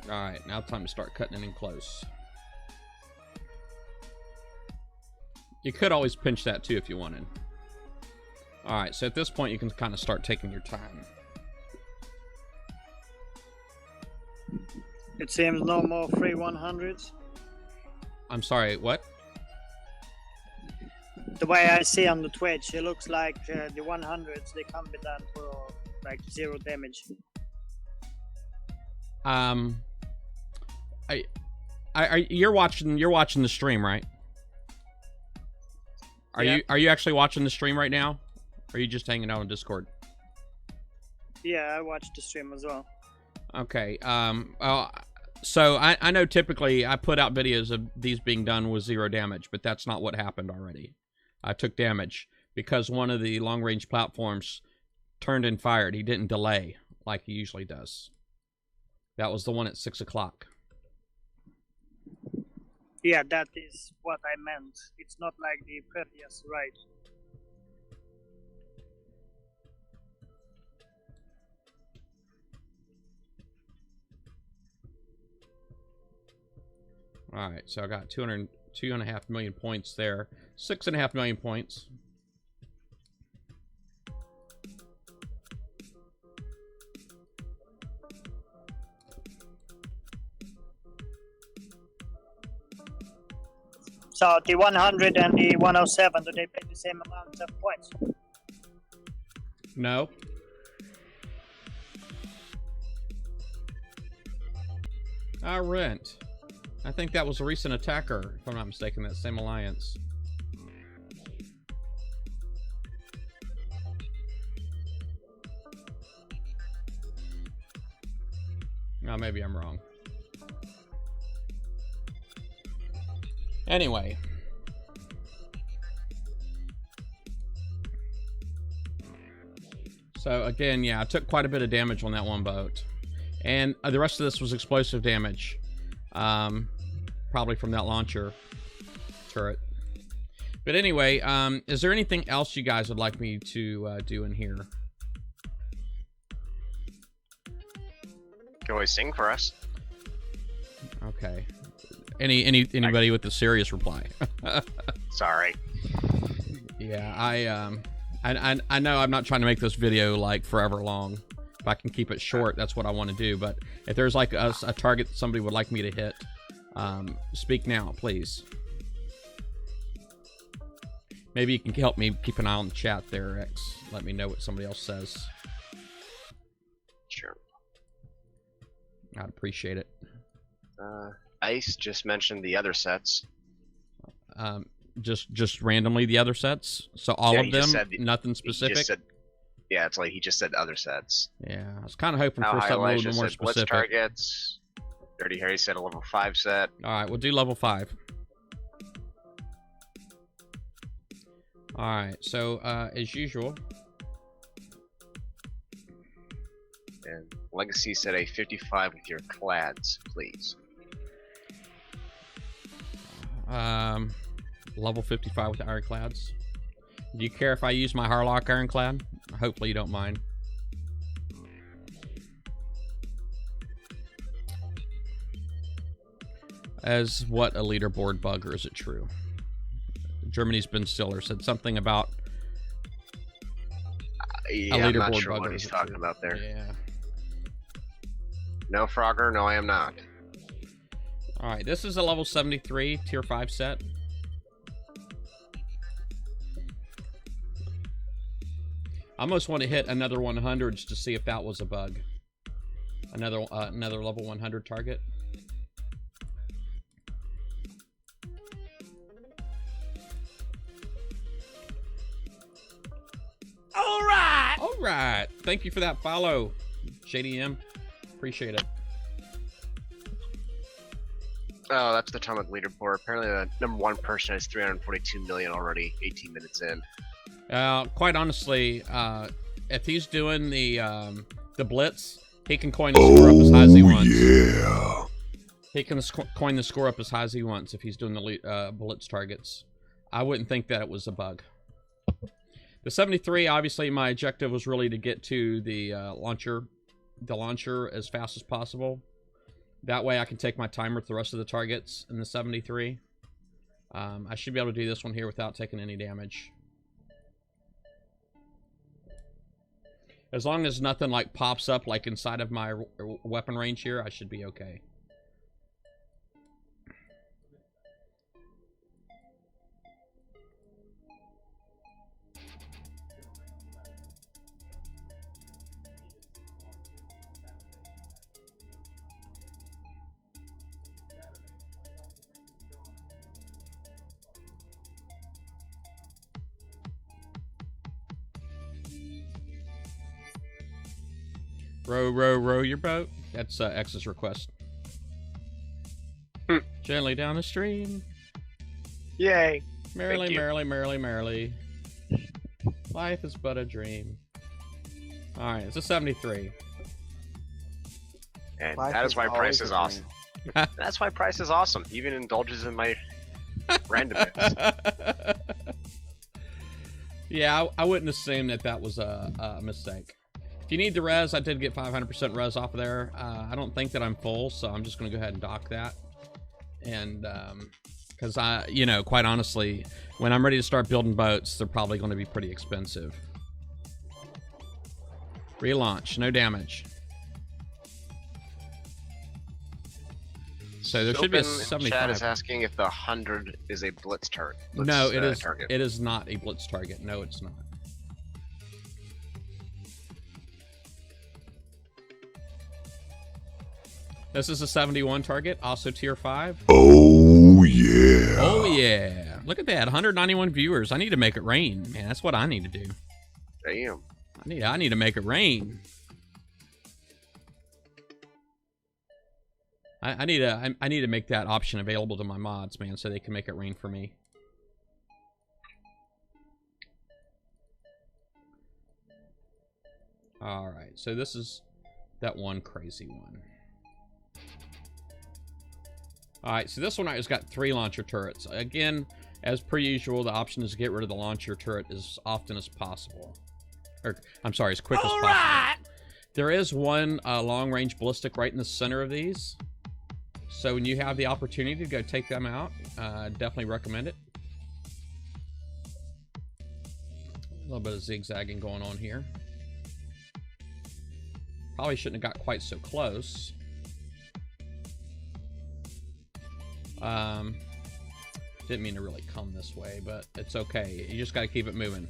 Alright, now time to start cutting it in close. You could always pinch that too if you wanted. Alright, so at this point you can kind of start taking your time. It seems no more free 100s. I'm sorry, what? The way I see on the Twitch, it looks like the 100s, they can't be done for like 0 damage. You're watching the stream, right? Are you actually watching the stream right now? Or are you just hanging out on Discord? Yeah, I watched the stream as well. Okay. So I know typically I put out videos of these being done with 0 damage, but that's not what happened already. I took damage because one of the long-range platforms turned and fired. He didn't delay like he usually does. That was the one at 6 o'clock. Yeah, that is what I meant. It's not like the previous, right? Alright, so I got 2.5 million points there. 6.5 million points. So the 100 and the 107, do they pay the same amount of points? No. Rent. I think that was a recent attacker, if I'm not mistaken, that same alliance. Oh, maybe I'm wrong. Anyway. So, again, yeah, I took quite a bit of damage on that one boat. And the rest of this was explosive damage. Probably from that launcher turret. But anyway, is there anything else you guys would like me to do in here? You can always sing for us. Okay. Anybody with a serious reply? Sorry. Yeah, I know I'm not trying to make this video like forever long. If I can keep it short, that's what I want to do. But if there's like a target that somebody would like me to hit, speak now, please. Maybe you can help me keep an eye on the chat there, X. Let me know what somebody else says. Sure. I'd appreciate it. Ice just mentioned the other sets. Just randomly the other sets. So all of them, nothing specific. Yeah, it's like he just said other sets. Yeah, I was kind of hoping for something a little bit more specific. Blitz targets. Dirty Harry said a level 5 set. All right, we'll do level 5. All right, so as usual. And Legacy said a 55 with your clads, please. Level 55 with ironclads. Do you care if I use my Harlock ironclad? Hopefully you don't mind. As what a leaderboard bug, or is it true? Germany's Ben Stiller said something about yeah, I'm not sure what he's talking about there. Yeah. No, Frogger, no, I am not. Alright, this is a level 73 tier 5 set. I almost want to hit another 100s to see if that was a bug. Another level 100 target. All right. Thank you for that follow, JDM. Appreciate it. Oh, that's the Atomic leaderboard. Apparently, the #1 person has 342 million already. 18 minutes in. Quite honestly, if he's doing the Blitz, he can coin the score up as high as he wants. Yeah. He can coin the score up as high as he wants if he's doing the Blitz targets. I wouldn't think that it was a bug. The 73, obviously, my objective was really to get to the launcher as fast as possible. That way I can take my timer with the rest of the targets in the 73. I should be able to do this one here without taking any damage. As long as nothing like pops up like inside of my weapon range here, I should be okay. Row your boat. That's X's request. Gently down the stream. Yay. Merrily, merrily, merrily, merrily. Life is but a dream. Alright, it's a 73. And that is why Price is awesome. That's why Price is awesome. Even indulges in my randomness. Yeah, I wouldn't assume that was a mistake. If you need the res, I did get 500% res off of there. I don't think that I'm full, so I'm just going to go ahead and dock that. And, because quite honestly, when I'm ready to start building boats, they're probably going to be pretty expensive. Relaunch, no damage. So there should be a 75. Chad is asking if the 100 is a blitz target. No, it is. Target. It is not a blitz target. No, it's not. This is a 71 target, also tier 5. Oh, yeah. Oh, yeah. Look at that, 191 viewers. I need to make it rain, man. That's what I need to do. Damn. I need to make it rain. I need to make that option available to my mods, man, so they can make it rain for me. All right, so this is that one crazy one. Alright, so this one has got 3 launcher turrets. Again, as per usual, the option is to get rid of the launcher turret as often as possible. Or, I'm sorry, as quick as possible. There is one long-range ballistic right in the center of these. So when you have the opportunity to go take them out, definitely recommend it. little bit of zigzagging going on here. Probably shouldn't have got quite so close. Didn't mean to really come this way, but it's okay. You just got to keep it moving.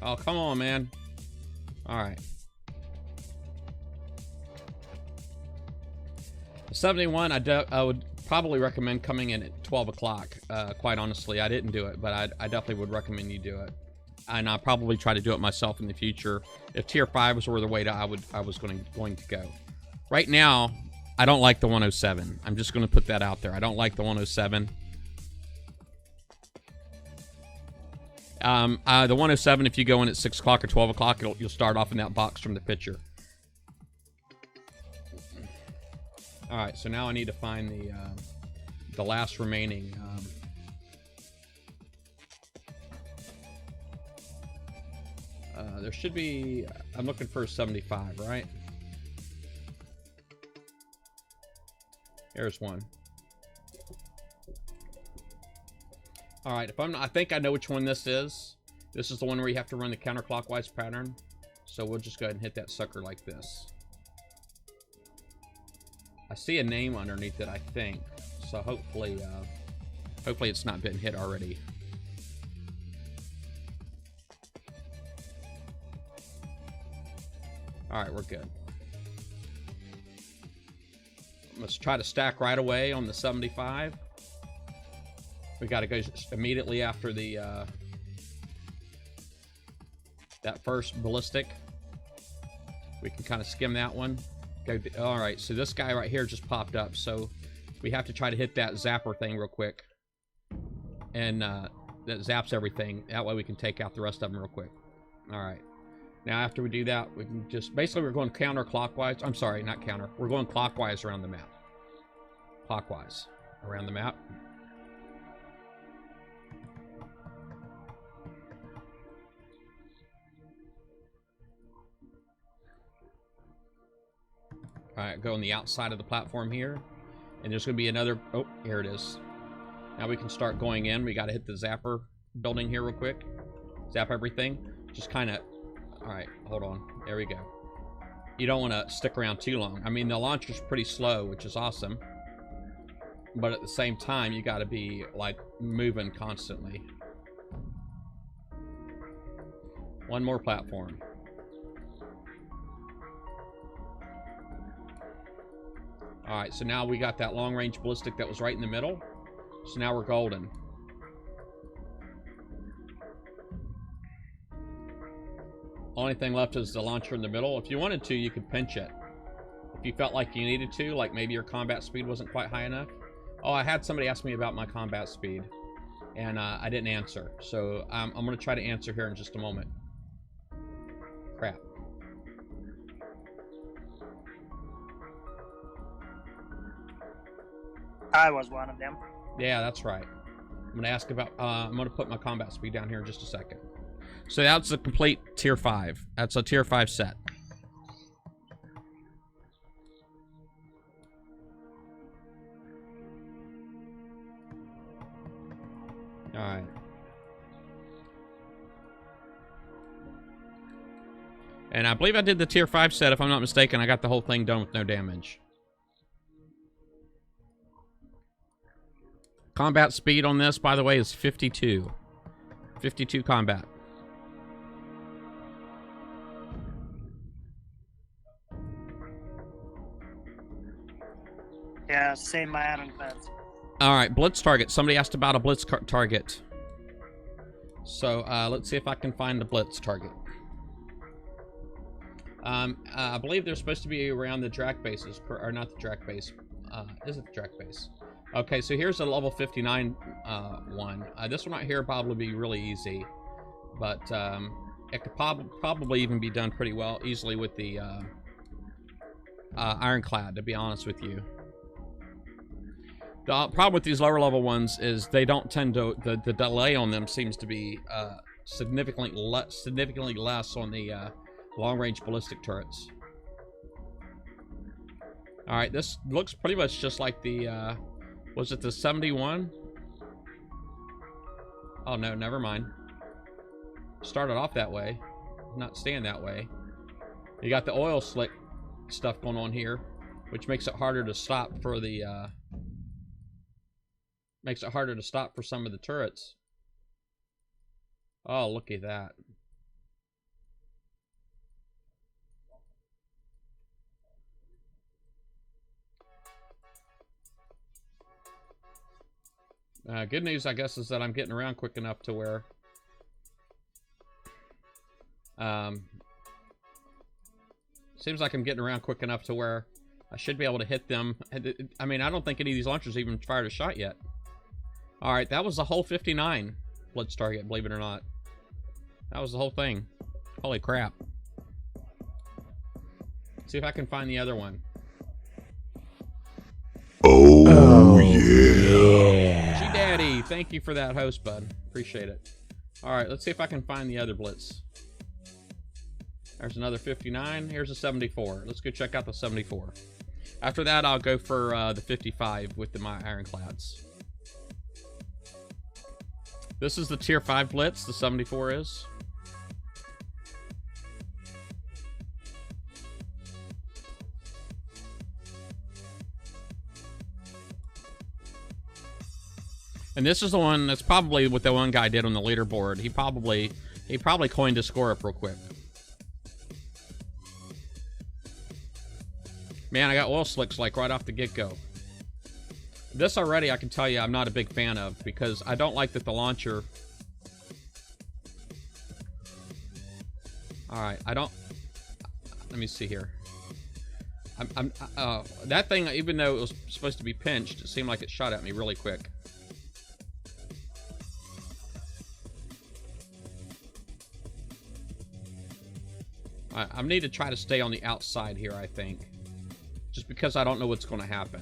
Oh, come on, man. All right. 71, I would probably recommend coming in at 12 o'clock. Quite honestly, I didn't do it, but I definitely would recommend you do it. And I'll probably try to do it myself in the future. If tier 5s were the way that I was going to go. Right now, I don't like the 107. I'm just going to put that out there. I don't like the 107. The 107, if you go in at 6 o'clock or 12 o'clock, you'll start off in that box from the picture. Alright, so now I need to find the last remaining... there should be... I'm looking for a 75, right? There's one. Alright, I think I know which one this is. This is the one where you have to run the counterclockwise pattern. So we'll just go ahead and hit that sucker like this. I see a name underneath it, I think. So hopefully it's not been hit already. Alright, we're good. Let's try to stack right away on the 75. We got to go immediately after the that first ballistic. We can kind of skim that one. All right, so this guy right here just popped up, so we have to try to hit that zapper thing real quick, and that zaps everything. That way we can take out the rest of them real quick. All right. Now after we do that, we can just basically we're going counterclockwise. I'm sorry, not counter. We're going clockwise around the map. Clockwise around the map. Alright, go on the outside of the platform here. And there's going to be another... Oh, here it is. Now we can start going in. We got to hit the zapper building here real quick. Zap everything. Just kind of... Alright, hold on. There we go. You don't want to stick around too long. I mean, the launcher's pretty slow, which is awesome. But at the same time, you got to be, like, moving constantly. One more platform. Alright, so now we got that long-range ballistic that was right in the middle. So now we're golden. Only thing left is the launcher in the middle. If you wanted to, you could pinch it. If you felt like you needed to, like maybe your combat speed wasn't quite high enough. Oh, I had somebody ask me about my combat speed, and I didn't answer. So I'm going to try to answer here in just a moment. Crap. I was one of them. Yeah, that's right. I'm going to ask about... I'm going to put my combat speed down here in just a second. So that's a complete tier 5. That's a tier 5 set. Alright. And I believe I did the tier 5 set, if I'm not mistaken. I got the whole thing done with no damage. Combat speed on this, by the way, is 52. 52 combat. Yeah, same my ironclads. Alright, Blitz target. Somebody asked about a Blitz target. So, let's see if I can find the Blitz target. I believe they're supposed to be around the Drac bases, or not the Drac base. Is it the Drac base? Okay, so here's a level 59 one. This one right here probably be really easy, but it could probably even be done pretty well, easily with the ironclad, to be honest with you. The problem with these lower level ones is they don't tend to, the delay on them seems to be significantly less on the long-range ballistic turrets. Alright, this looks pretty much just like the Was it the 71? Oh no, never mind. Started off that way, not staying that way. You got the oil slick stuff going on here, which makes it harder to stop for the makes it harder to stop for some of the turrets. Oh, look at that. Good news, I guess, is that I'm getting around quick enough to where seems like I'm getting around quick enough to where I should be able to hit them. I mean, I don't think any of these launchers even fired a shot yet. Alright, that was the whole 59 Blitz target, believe it or not. That was the whole thing. Holy crap. Let's see if I can find the other one. Oh yeah. G-Daddy, thank you for that host, bud. Appreciate it. Alright, let's see if I can find the other Blitz. There's another 59. Here's a 74. Let's go check out the 74. After that, I'll go for the 55 with my ironclads. This is the tier 5 Blitz, the 74 is. And this is the one that's probably what the one guy did on the leaderboard. He probably coined his score up real quick. Man, I got oil slicks like right off the get-go. This already, I can tell you, I'm not a big fan of because I don't like that the launcher. All right, I don't. Let me see here. That thing, even though it was supposed to be pinched, it seemed like it shot at me really quick. I need to try to stay on the outside here, I think. Just because I don't know what's going to happen.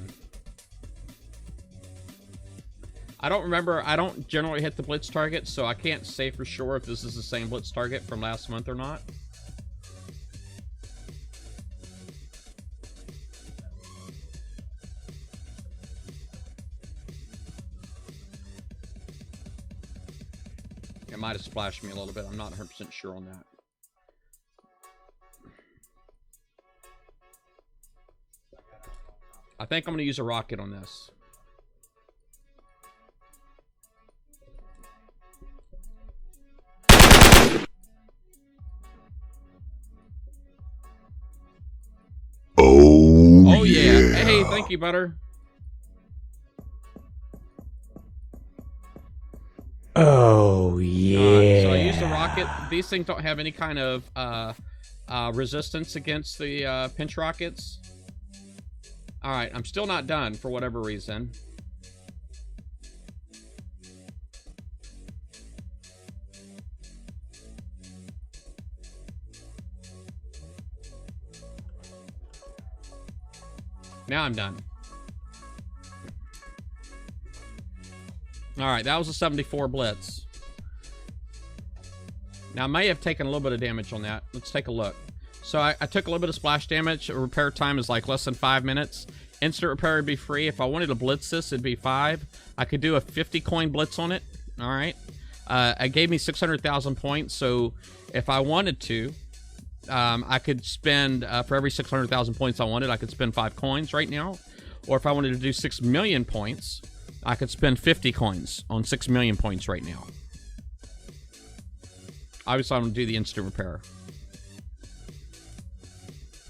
I don't remember. I don't generally hit the Blitz target, so I can't say for sure if this is the same Blitz target from last month or not. It might have splashed me a little bit. I'm not 100% sure on that. I think I'm going to use a rocket on this. Oh yeah. Hey, thank you, Butter. Oh yeah. So I used a rocket. These things don't have any kind of resistance against the pinch rockets. Alright, I'm still not done for whatever reason. Now I'm done. Alright, that was a 74 Blitz. Now I may have taken a little bit of damage on that. Let's take a look. So I took a little bit of splash damage. Repair time is like less than 5 minutes. Instant repair would be free. If I wanted to blitz this, it'd be 5. I could do a 50 coin blitz on it. All right. It gave me 600,000 points. So if I wanted to, I could spend, for every 600,000 points I wanted, I could spend 5 coins right now. Or if I wanted to do 6 million points, I could spend 50 coins on 6 million points right now. Obviously, I'm going to do the instant repair.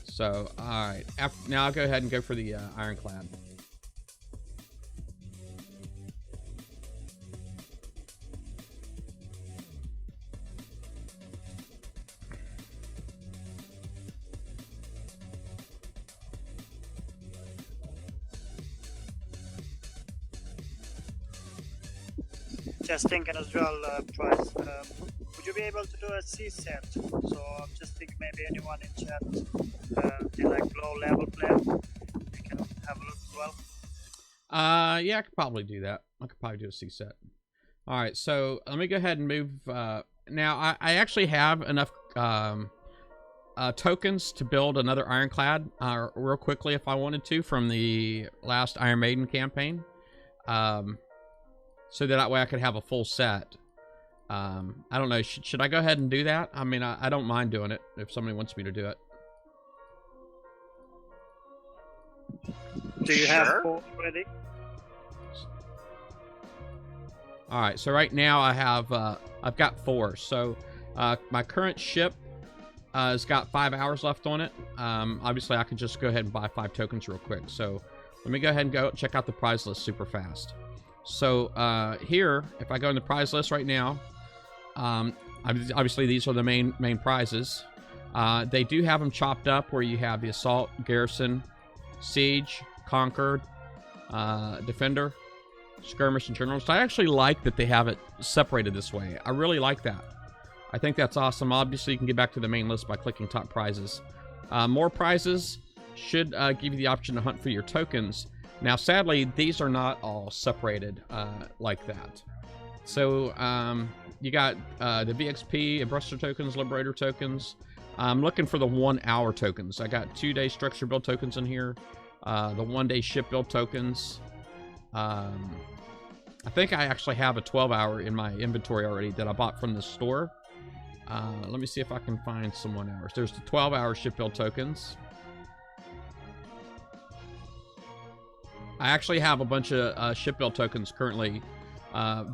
So, alright. Now I'll go ahead and go for the ironclad. Just thinking as well, Price. Would you be able to do a C set? So I'm just thinking maybe anyone in chat, the like low level player, you can have a look as well. Yeah, I could probably do that. I could probably do a C set. All right, so let me go ahead and move. Now I actually have enough tokens to build another ironclad real quickly if I wanted to from the last Iron Maiden campaign. So that way I could have a full set. I don't know. Should I go ahead and do that? I mean, I don't mind doing it if somebody wants me to do it. Do you have 4 already? All right. So right now I have I've got 4. So my current ship has got 5 hours left on it. Obviously I can just go ahead and buy 5 tokens real quick. So let me go ahead and go check out the prize list super fast. So here, if I go in the prize list right now, obviously these are the main prizes. They do have them chopped up where you have the assault, garrison, siege, conquered, defender, skirmish, and general. So I actually like that they have it separated this way. I really like that. I think that's awesome. Obviously, you can get back to the main list by clicking top prizes. More prizes should give you the option to hunt for your tokens. Now, sadly, these are not all separated like that. So, you got the VXP, Abruptor tokens, Liberator tokens. I'm looking for the 1 hour tokens. I got 2-day structure build tokens in here. The 1-day ship build tokens. I think I actually have a 12-hour in my inventory already that I bought from the store. Let me see if I can find some 1 hours. There's the 12-hour ship build tokens. I actually have a bunch of ship build tokens currently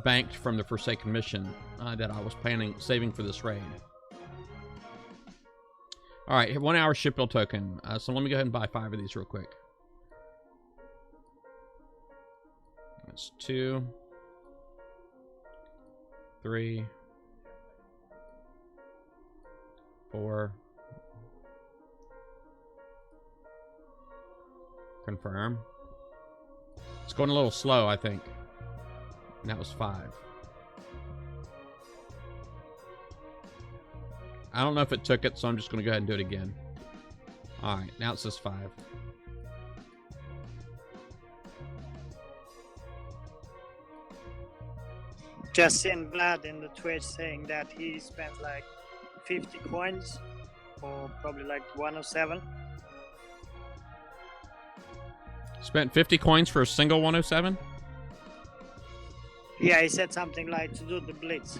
banked from the Forsaken mission that I was saving for this raid. All right, 1 hour ship build token. So let me go ahead and buy 5 of these real quick. That's 2, 3, 4. Confirm. It's going a little slow, I think. And that was 5. I don't know if it took it, so I'm just going to go ahead and do it again. Alright, now it says 5. Just seen Vlad in the Twitch saying that he spent like 50 coins, or probably like 107. Spent 50 coins for a single 107? Yeah, he said something like to do the Blitz.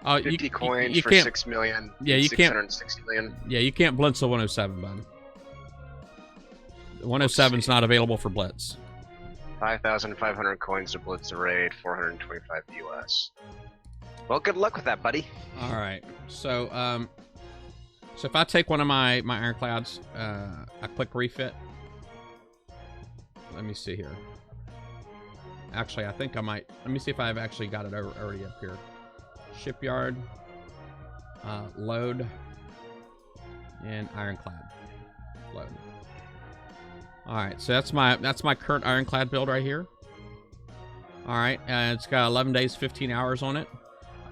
50 coins for can't, 6 million. Yeah, you 660 million. Yeah, you can't blitz a 107, bud. The 107's not available for blitz. 5,500 coins to blitz a raid, 425 US. Well, good luck with that, buddy. All right. So, so if I take one of my ironclads, I click refit. Let me see here. Actually, I think I might. Let me see if I've actually got it already up here. Shipyard, load, and ironclad. Load. All right, so that's my current ironclad build right here. All right, it's got 11 days, 15 hours on it.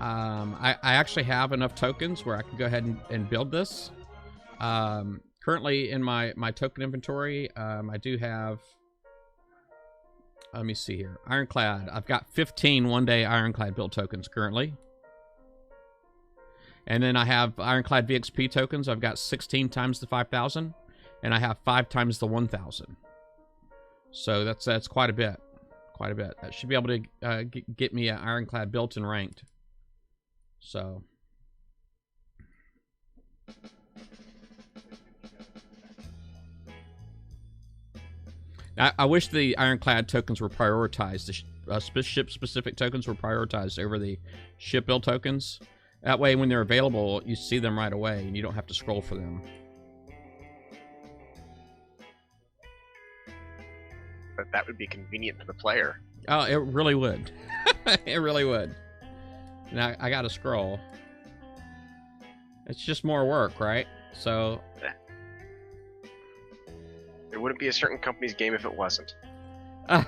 I actually have enough tokens where I can go ahead and build this. Currently in my token inventory, I do have. Let me see here. Ironclad. I've got 15 one-day ironclad build tokens currently. And then I have ironclad VXP tokens. I've got 16 times the 5,000. And I have 5 times the 1,000. So that's quite a bit. Quite a bit. That should be able to get me an ironclad built and ranked. So. I wish the ironclad tokens were prioritized. The ship-specific tokens were prioritized over the ship build tokens. That way, when they're available, you see them right away, and you don't have to scroll for them. But that would be convenient for the player. Oh, it really would. It really would. Now, I gotta scroll. It's just more work, right? So... It wouldn't be a certain company's game if it wasn't. If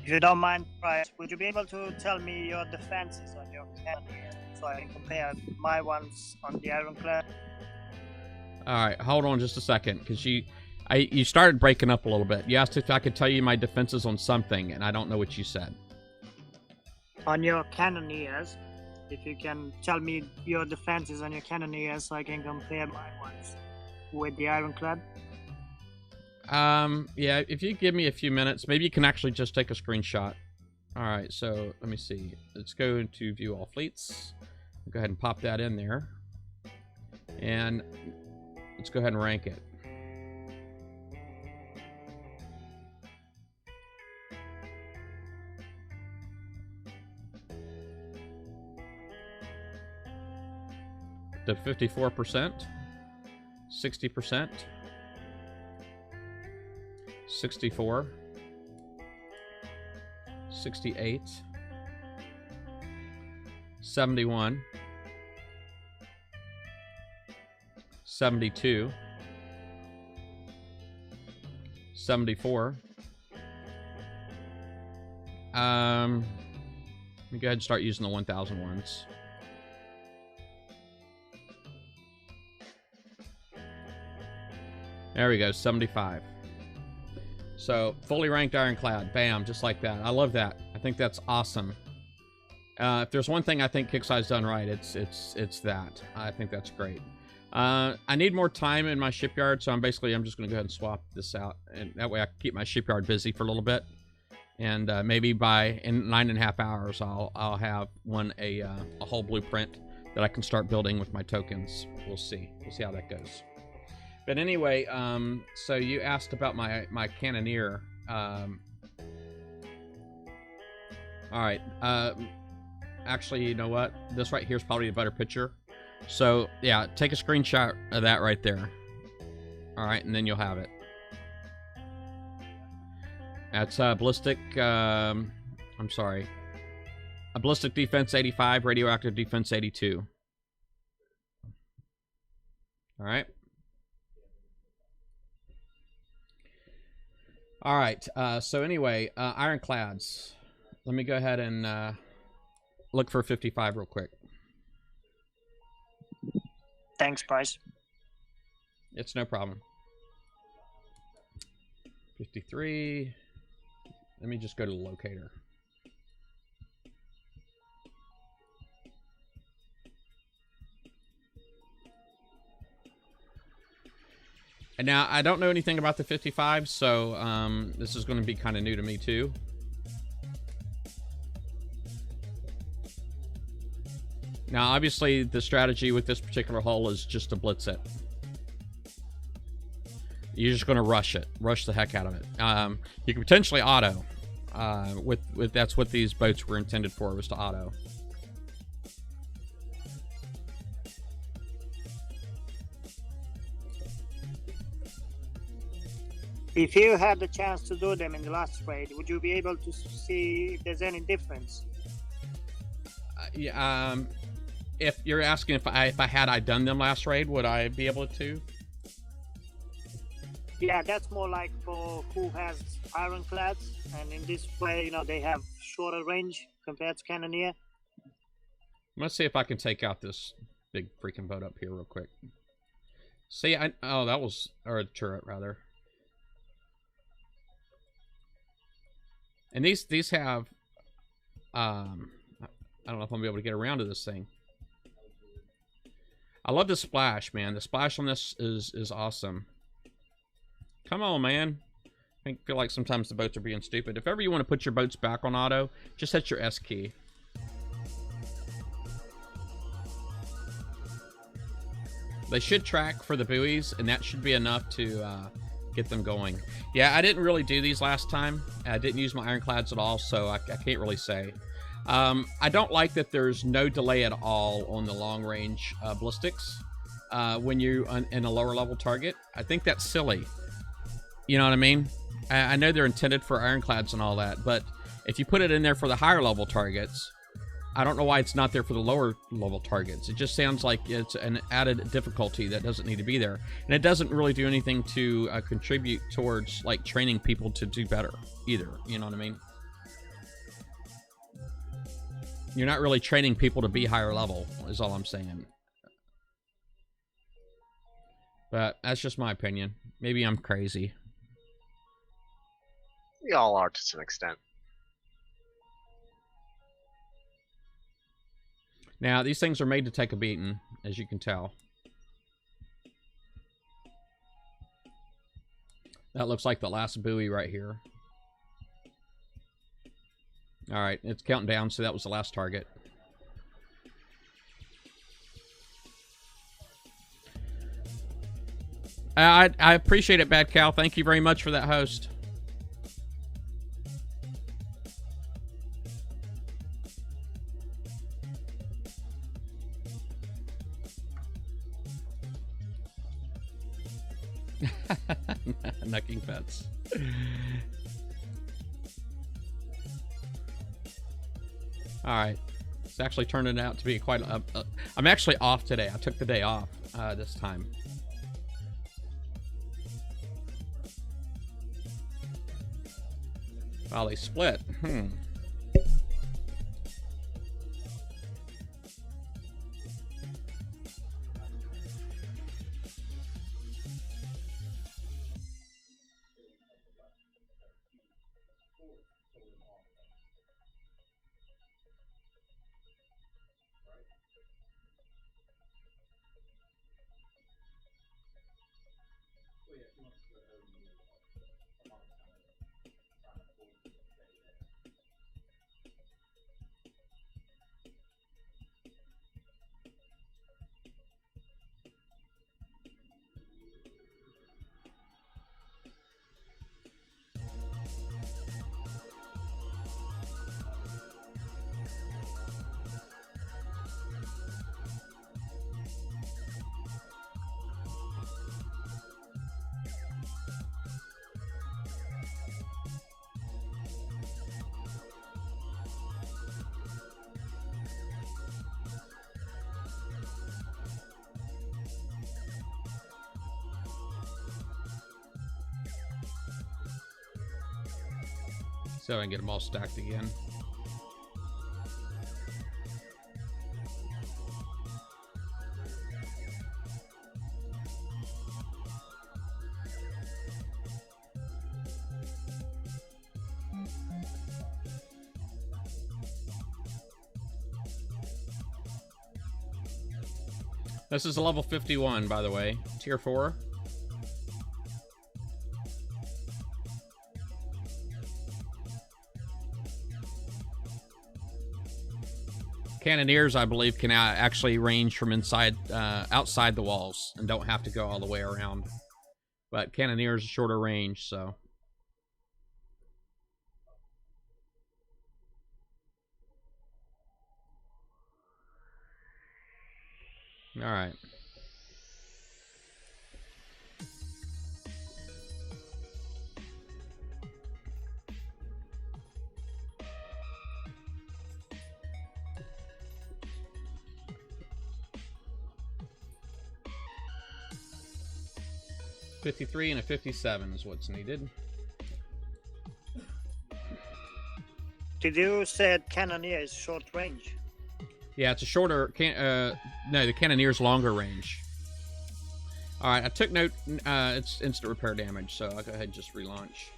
you don't mind, Price, would you be able to tell me your defenses on your cannon so I can compare my ones on the ironclad? All right, hold on just a second, because you started breaking up a little bit. You asked if I could tell you my defenses on something, and I don't know what you said. On your cannoneers, If you can tell me your defenses and your cannoneers, so I can compare my ones with the ironclad. Yeah, if you give me a few minutes, maybe you can actually just take a screenshot. All right, so let me see. Let's go into view all fleets. Go ahead and pop that in there. And let's go ahead and rank it. The 54%, 60%, 64, 68, 71, 72, 74. Let me go ahead and start using the 1,000 ones. There we go, 75. So, fully ranked ironclad. Bam, just like that. I love that. I think that's awesome. If there's one thing I think Kixeye's done right, it's that. I think that's great. I need more time in my shipyard, so I'm just going to go ahead and swap this out. And that way I can keep my shipyard busy for a little bit. And maybe in 9.5 hours, I'll have a whole blueprint that I can start building with my tokens. We'll see. We'll see how that goes. But anyway, so you asked about my cannoneer. All right. Actually, you know what? This right here is probably a better picture. So, yeah, take a screenshot of that right there. All right, and then you'll have it. That's ballistic. I'm sorry. A ballistic defense 85, radioactive defense 82. All right. All right, so anyway, ironclads. Let me go ahead and look for 55 real quick. Thanks, Bryce. It's no problem. 53. Let me just go to the locator. And now, I don't know anything about the 55, so this is going to be kind of new to me, too. Now, obviously, the strategy with this particular hull is just to blitz it. You're just going to rush it. Rush the heck out of it. You can potentially auto. That's what these boats were intended for, was to auto. If you had the chance to do them in the last raid, would you be able to see if there's any difference? Yeah, if you're asking if I had done them last raid, would I be able to? Yeah, that's more like for who has ironclads, and in this way, you know, they have shorter range compared to cannoneer. Let's see if I can take out this big freaking boat up here real quick. See, oh, that was, or a turret rather. And these have, I don't know if I'm gonna be able to get around to this thing. I love the splash, man. The splash on this is awesome. Come on, man. I feel like sometimes the boats are being stupid. If ever you want to put your boats back on auto, just hit your S key. They should track for the buoys, and that should be enough to get them going. Yeah, I didn't really do these last time. I didn't use my ironclads at all, so I can't really say. I don't like that there's no delay at all on the long-range ballistics when you're in a lower-level target. I think that's silly. You know what I mean? I know they're intended for ironclads and all that, but if you put it in there for the higher-level targets, I don't know why it's not there for the lower-level targets. It just sounds like it's an added difficulty that doesn't need to be there. And it doesn't really do anything to contribute towards, like, training people to do better either. You know what I mean? You're not really training people to be higher level, is all I'm saying. But that's just my opinion. Maybe I'm crazy. We all are to some extent. Now, these things are made to take a beating, as you can tell. That looks like the last buoy right here. Alright, it's counting down, so that was the last target. I appreciate it, Bad Cow. Thank you very much for that host. Knucking pets. Alright. It's actually turning out to be quite... I'm actually off today. I took the day off this time. Wow, they split. So I can get them all stacked again. This is a level 51, by the way. Tier 4. Cannoneers, I believe, can actually range from inside, outside the walls and don't have to go all the way around. But Cannoneers is shorter range, so. All right. $53 and a $57 is what's needed. Did you say Cannoneer is short range? Yeah, it's a shorter... no, the Cannoneer's longer range. Alright, I took note... it's instant repair damage, so I'll go ahead and just relaunch.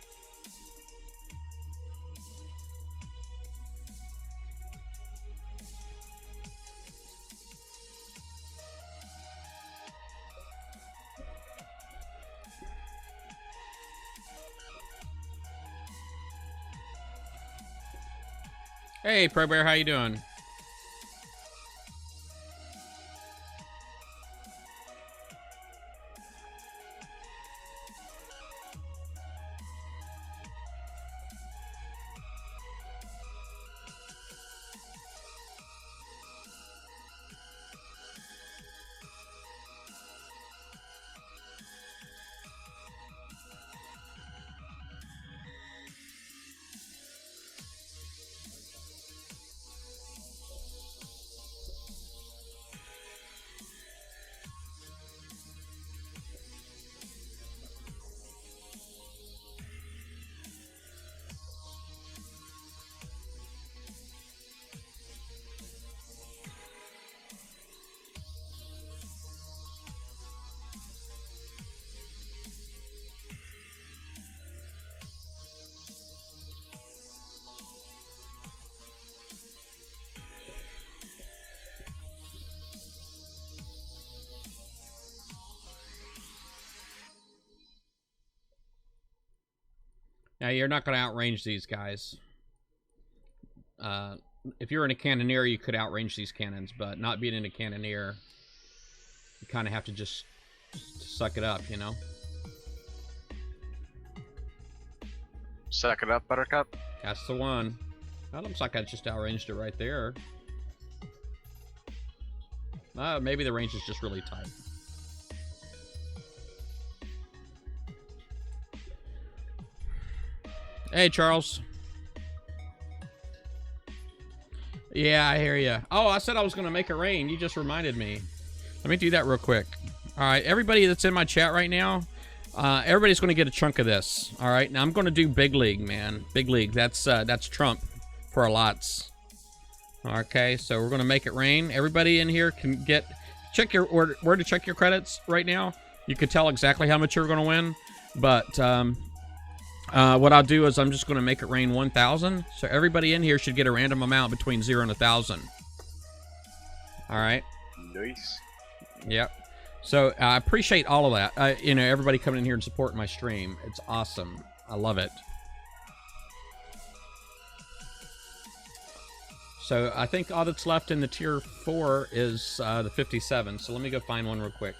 Hey, Pro Bear, how you doing? Now, you're not going to outrange these guys. If you're in a cannoneer, you could outrange these cannons, but not being in a cannoneer, you kind of have to just suck it up, you know? Suck it up, Buttercup. That's the one. That looks like I just outranged it right there. Maybe the range is just really tight. Hey, Charles. Yeah, I hear you. Oh, I said I was going to make it rain. You just reminded me. Let me do that real quick. All right, everybody that's in my chat right now, everybody's going to get a chunk of this. All right, now I'm going to do Big League, man. Big League. That's Trump for our lots. Okay, so we're going to make it rain. Everybody in here can check your where to check your credits right now. You can tell exactly how much you're going to win, but what I'll do is I'm just going to make it rain 1,000. So everybody in here should get a random amount between 0 and 1,000. All right. Nice. Yep. So I appreciate all of that. You know, everybody coming in here and supporting my stream. It's awesome. I love it. So I think all that's left in the tier 4 is the 57. So let me go find one real quick.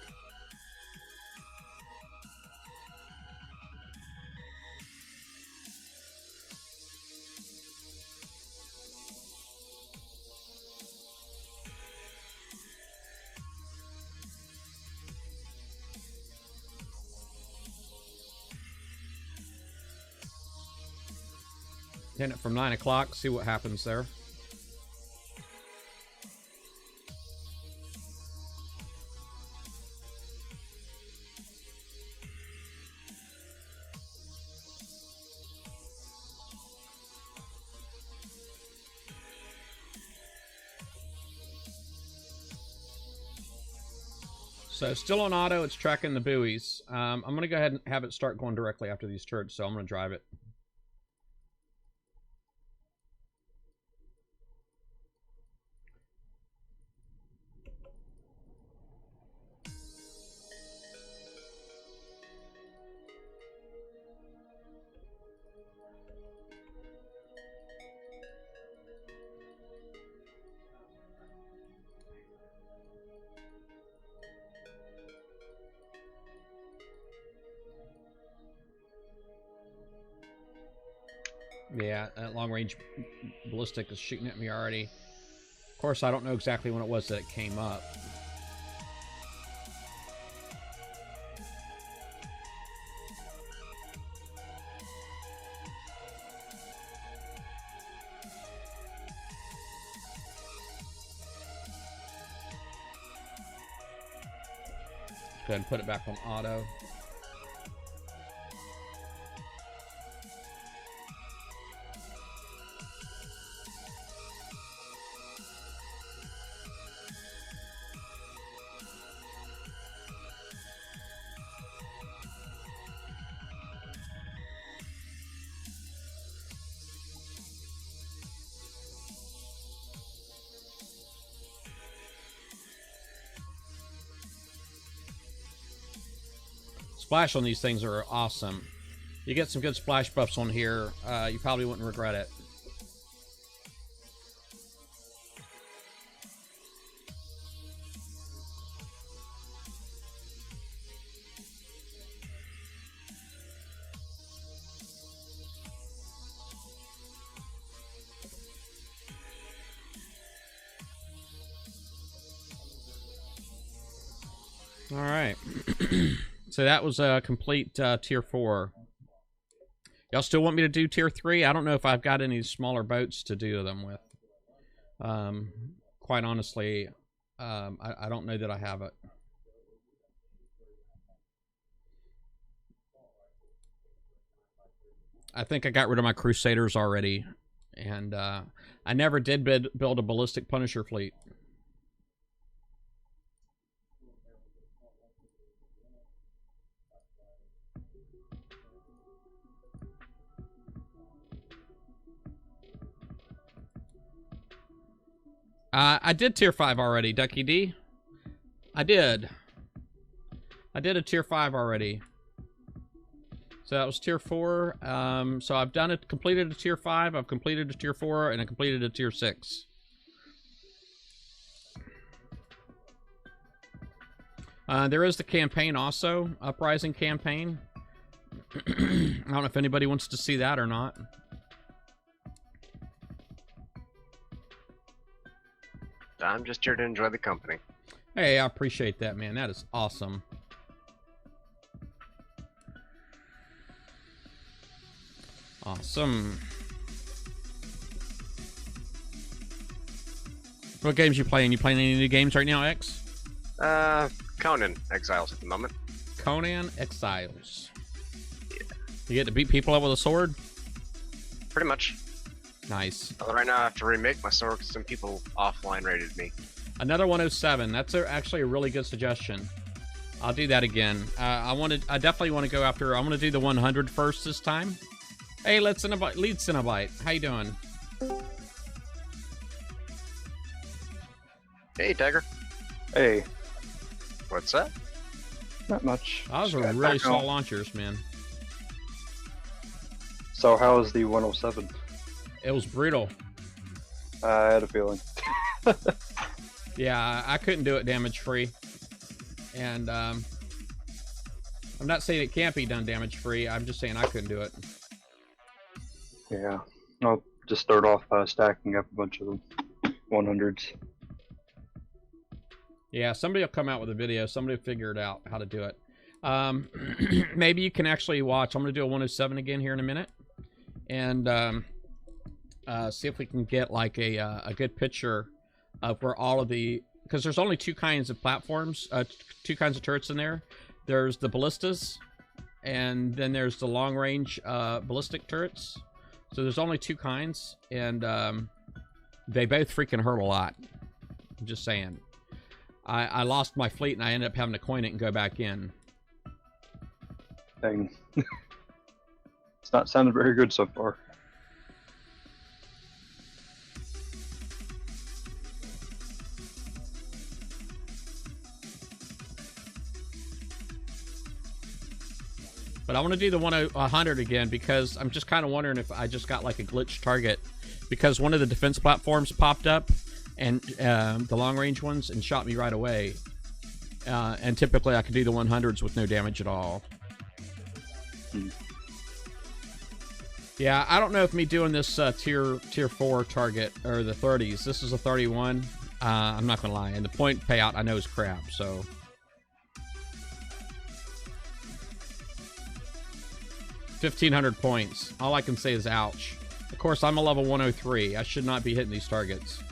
Hit it from 9 o'clock, see what happens there. So still on auto, it's tracking the buoys. I'm going to go ahead and have it start going directly after these turrets, so I'm going to drive it. Yeah, that long-range ballistic is shooting at me already. Of course, I don't know exactly when it was that it came up. Go ahead and put it back on auto. Splash on these things are awesome. You get some good splash buffs on here, you probably wouldn't regret it. All right. So that was a complete tier 4. Y'all still want me to do tier 3? I don't know if I've got any smaller boats to do them with. Quite honestly, I don't know that I have it. I think I got rid of my Crusaders already. And I never did build a ballistic Punisher fleet. I did tier 5 already, Ducky D. I did a tier 5 already. So that was tier 4. So I've done it, completed a tier 5, I've completed a tier 4, and I completed a tier 6. There is the campaign also, Uprising campaign. I don't know if anybody wants to see that or not. I'm just here to enjoy the company. Hey, I appreciate that, man. That is awesome. Awesome. What games you playing? You playing any new games right now, X? Conan Exiles at the moment. Conan Exiles. Yeah. You get to beat people up with a sword? Pretty much. Nice. Although right now I have to remake my sword because some people offline rated me. Another 107. That's actually a really good suggestion. I'll do that again. I definitely want to go after. I'm going to do the 100 first this time. Hey, lead Cinnabite. How you doing? Hey, Tiger. Hey, What's up? not much. Those are Just got really back small home. launchers, man. So how is the 107? It was brutal. I had a feeling. Yeah, I couldn't do it damage free. And I'm not saying it can't be done damage free. I'm just saying I couldn't do it. Yeah, I'll just start off stacking up a bunch of them 100s. Yeah, somebody will come out with a video. Somebody will figure it out how to do it. Maybe you can actually watch. I'm going to do a 107 again here in a minute. And see if we can get like a good picture of where all of the... Because there's only two kinds of platforms, two kinds of turrets in there. There's the ballistas, and then there's the long-range ballistic turrets. So there's only two kinds, and they both freaking hurt a lot. I'm just saying. I lost my fleet, and I ended up having to coin it and go back in. Dang. It's not sounded very good so far. But I want to do the 100 again because I'm just kind of wondering if I just got like a glitch target, because one of the defense platforms popped up, and the long range ones, and shot me right away. And typically I could do the 100s with no damage at all. Yeah, I don't know if me doing this tier 4 target or the 30s. This is a 31. I'm not gonna lie, and the point payout I know is crap. So. 1,500 points. All I can say is ouch. Of course, I'm a level 103. I should not be hitting these targets.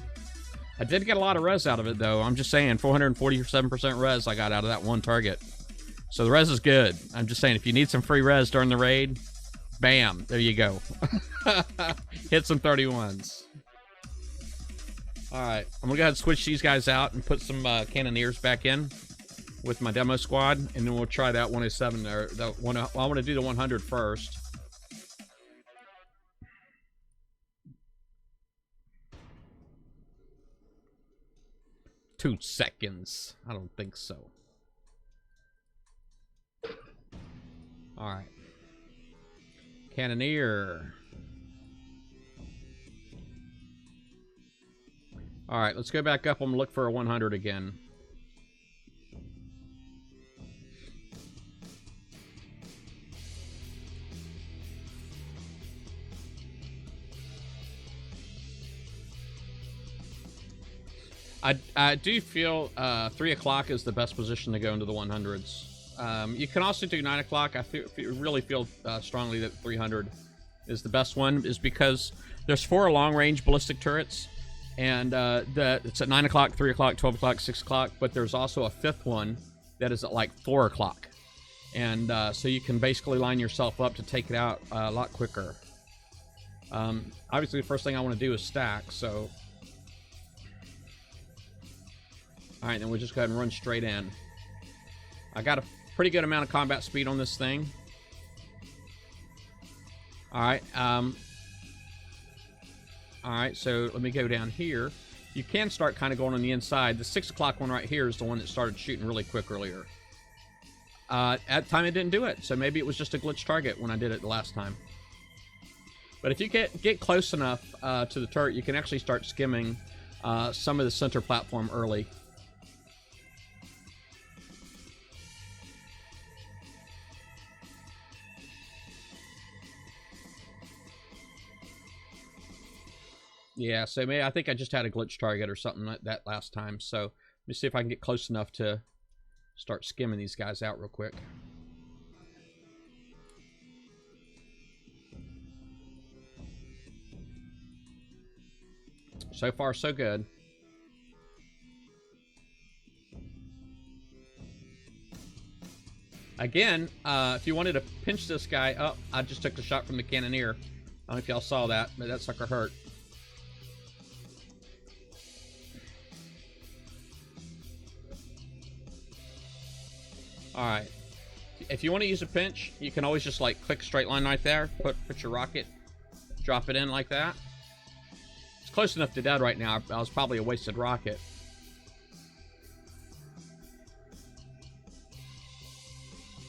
I did get a lot of res out of it, though. I'm just saying, 447% res I got out of that one target. So the res is good. I'm just saying, if you need some free res during the raid, bam, there you go. Hit some 31s. Alright, I'm going to go ahead and switch these guys out and put some cannoneers back in with my demo squad, and then we'll try that 107 or the one. Well, I want to do the 100 first. Two seconds. I don't think so. All right. Cannoneer. All right, let's go back up and look for a 100 again. I do feel 3 o'clock is the best position to go into the 100s. You can also do 9 o'clock. I really feel strongly that 300 is the best one, is because there's 4 long-range ballistic turrets, and it's at 9 o'clock, 3 o'clock, 12 o'clock, 6 o'clock, but there's also a 5th one that is at like 4 o'clock. And so you can basically line yourself up to take it out a lot quicker. Obviously, the first thing I want to do is stack, so... Alright, then we'll just go ahead and run straight in. I got a pretty good amount of combat speed on this thing. Alright, alright, so let me go down here. You can start kind of going on the inside. The 6 o'clock one right here is the one that started shooting really quick earlier. At the time it didn't do it, so maybe it was just a glitch target when I did it the last time. But if you get close enough to the turret, you can actually start skimming some of the center platform early. Yeah, so maybe I think I just had a glitch target or something like that last time. So let me see if I can get close enough to start skimming these guys out real quick. So far, so good. Again, if you wanted to pinch this guy up, I just took the shot from the cannoneer. I don't know if y'all saw that, but that sucker hurt. Alright. If you want to use a pinch, you can always just like click straight line right there. Put your rocket, drop it in like that. It's close enough to dead right now. I was probably a wasted rocket.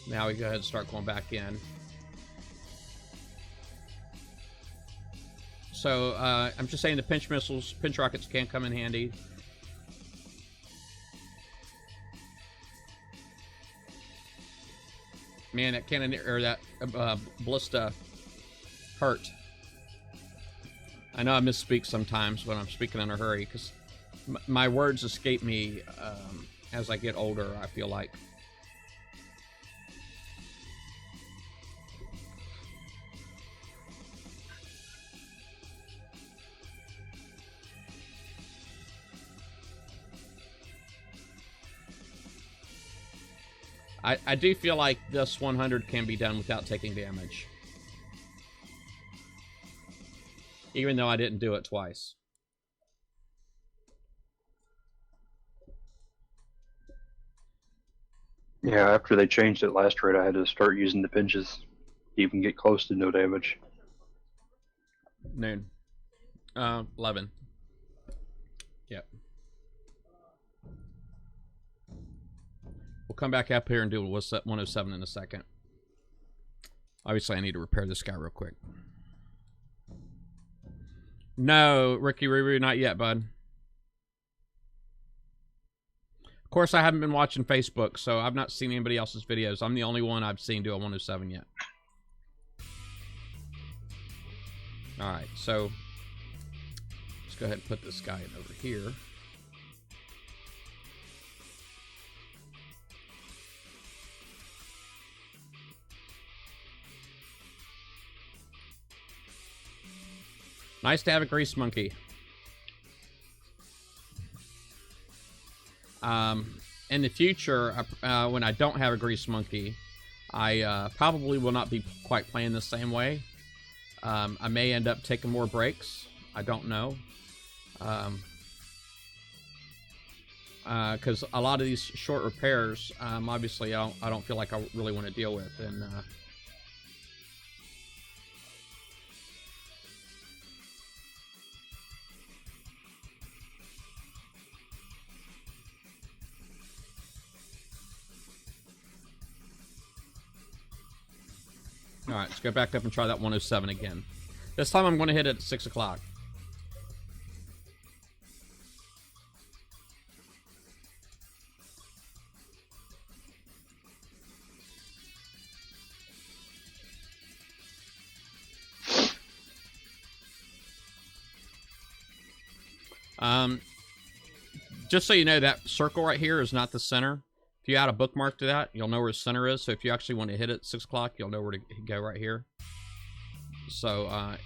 Now we go ahead and start going back in. So I'm just saying the pinch missiles, pinch rockets can come in handy. Man, that cannon or that ballista hurt. I know I misspeak sometimes when I'm speaking in a hurry because my words escape me as I get older, I feel like. I do feel like this 100 can be done without taking damage. Even though I didn't do it twice. Yeah, after they changed it last raid, I had to start using the pinches to even get close to no damage. Noon. 11. Yep. We'll come back up here and do 107 in a second. Obviously, I need to repair this guy real quick. No, Ricky Ruru, not yet, bud. Of course, I haven't been watching Facebook, so I've not seen anybody else's videos. I'm the only one I've seen do a 107 yet. Alright, so let's go ahead and put this guy in over here. Nice to have a grease monkey. In the future, when I don't have a grease monkey, I probably will not be quite playing the same way. I may end up taking more breaks. I don't know. Because a lot of these short repairs, obviously, I don't feel like I really want to deal with. And Alright, let's go back up and try that 107 again. This time I'm going to hit it at 6 o'clock. Just so you know, that circle right here is not the center. If you add a bookmark to that, you'll know where the center is. So if you actually want to hit it at 6 o'clock, you'll know where to go right here. So I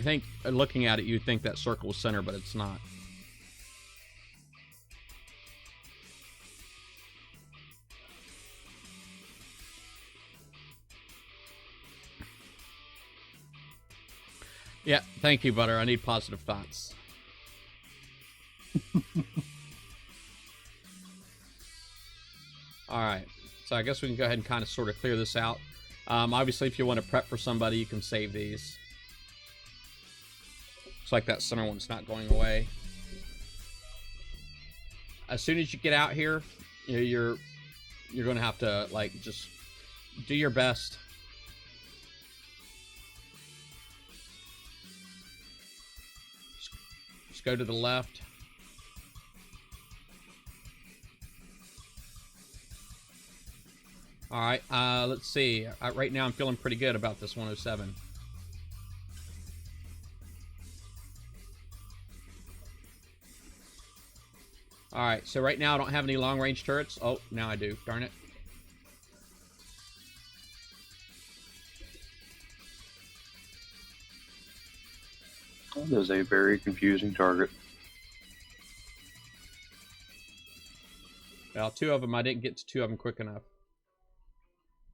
think looking at it, you'd think that circle is center, but it's not. Yeah, thank you, Butter. I need positive thoughts. Alright, so I guess we can go ahead and kind of sort of clear this out. Obviously, if you want to prep for somebody, you can save these. Looks like that center one's not going away. As soon as you get out here, you know, you're going to have to, like, just do your best. Just go to the left. All right, let's see. Right now I'm feeling pretty good about this 107. All right, so right now I don't have any long-range turrets. Oh, now I do. Darn it. That is a very confusing target. Well, two of them, I didn't get to two of them quick enough.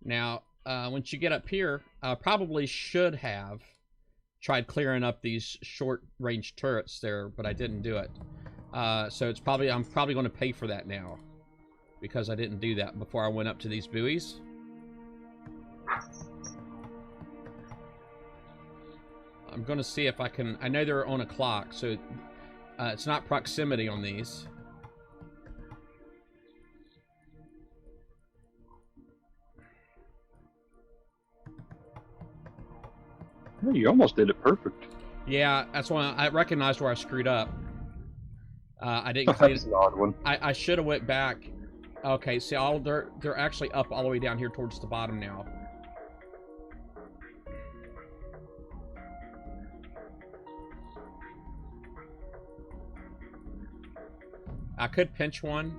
Now, once you get up here, I probably should have tried clearing up these short-range turrets there, but I didn't do it. So it's probably I'm probably going to pay for that now because I didn't do that before I went up to these buoys. I'm going to see if I can. I know they're on a clock, so it's not proximity on these. You almost did it perfect. Yeah, that's why I recognized where I screwed up. I didn't clean. That's an odd one. I should have went back. Okay, see, they're actually up all the way down here towards the bottom now. I could pinch one.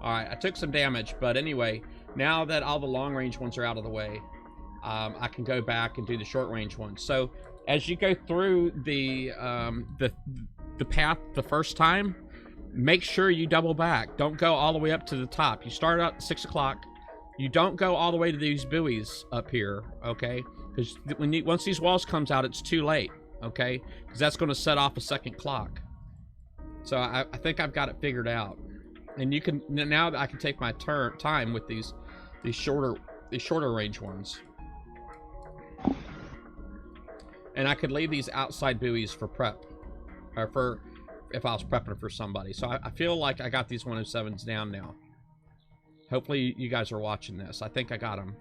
Alright, I took some damage, but anyway, now that all the long-range ones are out of the way, I can go back and do the short-range ones. So, as you go through the path the first time, make sure you double back. Don't go all the way up to the top. You start out at 6 o'clock. You don't go all the way to these buoys up here, okay? Because once these walls comes out, it's too late, okay? Because that's going to set off a second clock. So I think I've got it figured out. And you can now I can take my time with these shorter range ones. And I could leave these outside buoys for prep, or for if I was prepping for somebody. So I feel like I got these 107s down now. Hopefully you guys are watching this. I think I got them.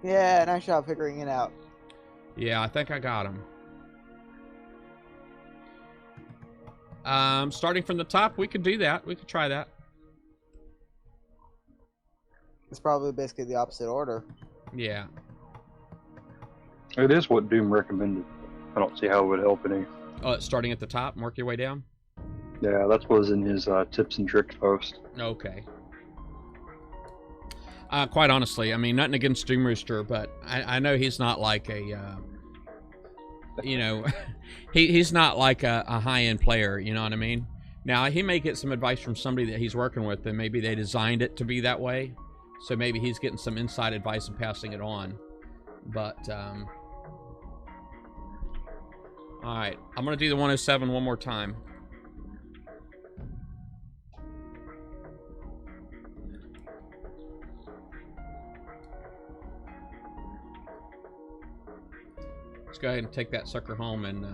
Yeah, nice job figuring it out. Yeah, I think I got them. Starting from the top, we could do that. We could try that. It's probably basically the opposite order. Yeah. It is what Doom recommended. I don't see how it would help any. Oh, it's starting at the top, and work your way down? Yeah, that was in his tips and tricks post. Okay. Quite honestly, I mean, nothing against Doom Rooster, but I know he's not like a, you know, he's not like a high-end player, you know what I mean? Now, he may get some advice from somebody that he's working with, and maybe they designed it to be that way. So maybe he's getting some inside advice and passing it on. But, alright, I'm going to do the 107 one more time. Let's go ahead and take that sucker home, and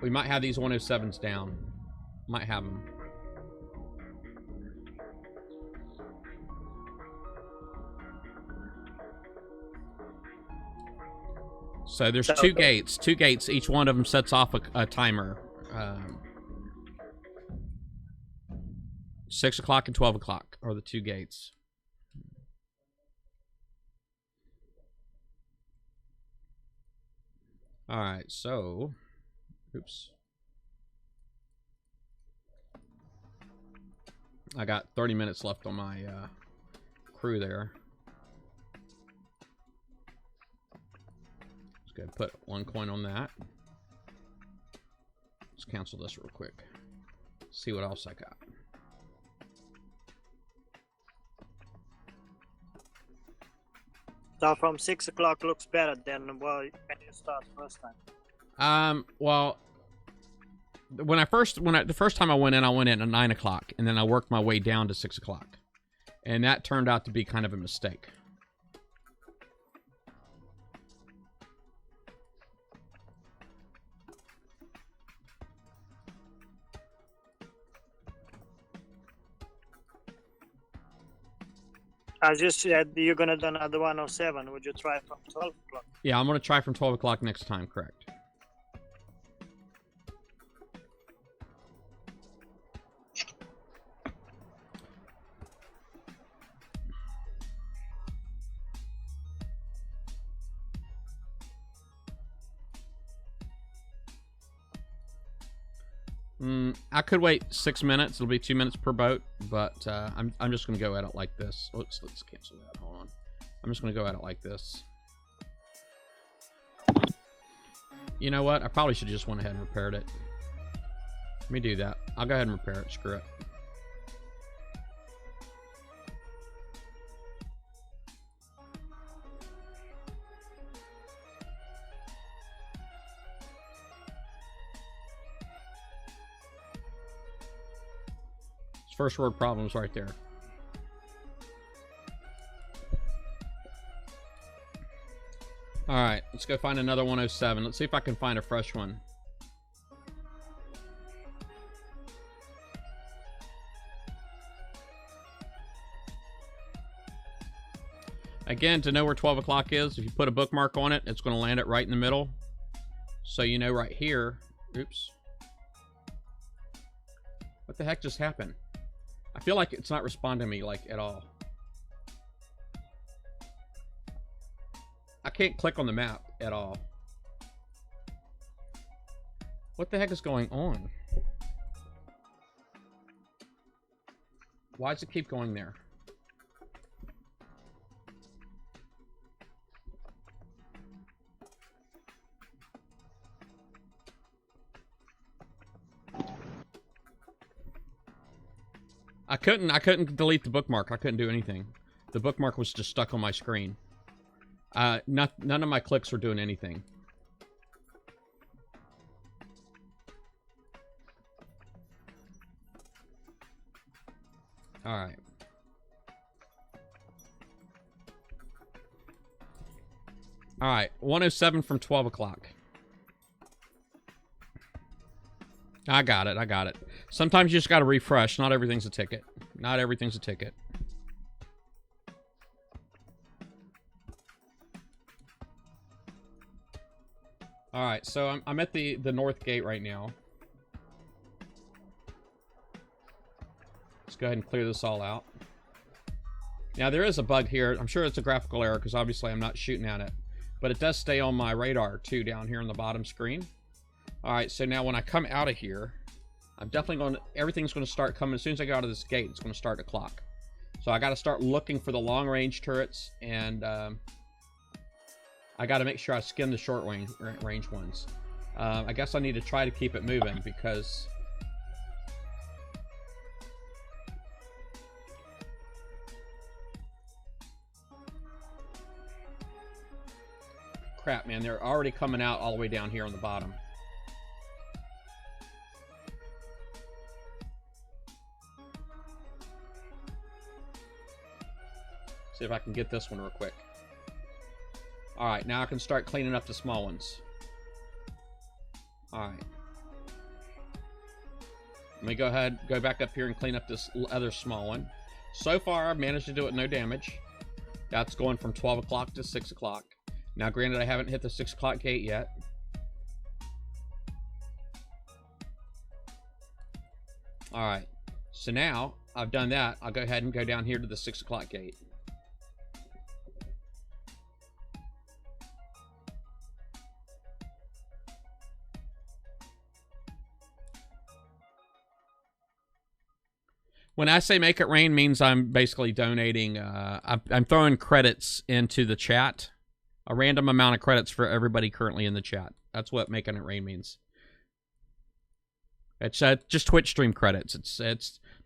we might have these 107s down. Might have them. So there's two gates. Each one of them sets off a timer. 6 o'clock and 12 o'clock are the two gates. All right, so, oops. I got 30 minutes left on my crew there. Let's go ahead and put 1 coin on that. Let's cancel this real quick. See what else I got. So from 6 o'clock looks better than when you start first time. Well, the first time I went in at 9 o'clock, and then I worked my way down to 6 o'clock, and that turned out to be kind of a mistake. I just said you're gonna do another 107. Would you try from 12 o'clock? Yeah, I'm gonna try from 12 o'clock next time, correct. I could wait 6 minutes. It'll be 2 minutes per boat, but I'm just gonna go at it like this. Let's cancel that. Hold on. I'm just gonna go at it like this. You know what? I probably should have just went ahead and repaired it. Let me do that. I'll go ahead and repair it. Screw it. First world problems right there. Alright, let's go find another 107. Let's see if I can find a fresh one. Again, to know where 12 o'clock is, if you put a bookmark on it, it's going to land it right in the middle. So you know right here. Oops. What the heck just happened? I feel like it's not responding to me, like, at all. I can't click on the map at all. What the heck is going on? Why does it keep going there? I couldn't delete the bookmark. I couldn't do anything. The bookmark was just stuck on my screen. None of my clicks were doing anything. All right. All right, 107 from 12 o'clock. I got it. Sometimes you just got to refresh. Not everything's a ticket. Not everything's a ticket. All right, so I'm at the north gate right now. Let's go ahead and clear this all out. Now, there is a bug here. I'm sure it's a graphical error because obviously I'm not shooting at it. But it does stay on my radar, too, down here on the bottom screen. All right, so now when I come out of here, I'm definitely going to, everything's going to start coming. As soon as I go out of this gate, it's going to start to clock. So I got to start looking for the long-range turrets, and I got to make sure I skim the short-range ones. I guess I need to try to keep it moving because... Crap, man, they're already coming out all the way down here on the bottom. See if I can get this one real quick. Alright, now I can start cleaning up the small ones. Alright. Let me go ahead, go back up here and clean up this other small one. So far, I've managed to do it no damage. That's going from 12 o'clock to 6 o'clock. Now, granted, I haven't hit the 6 o'clock gate yet. Alright. So now, I've done that. I'll go ahead and go down here to the 6 o'clock gate. When I say make it rain, means I'm basically donating. I'm throwing credits into the chat, a random amount of credits for everybody currently in the chat. That's what making it rain means. It's just Twitch stream credits.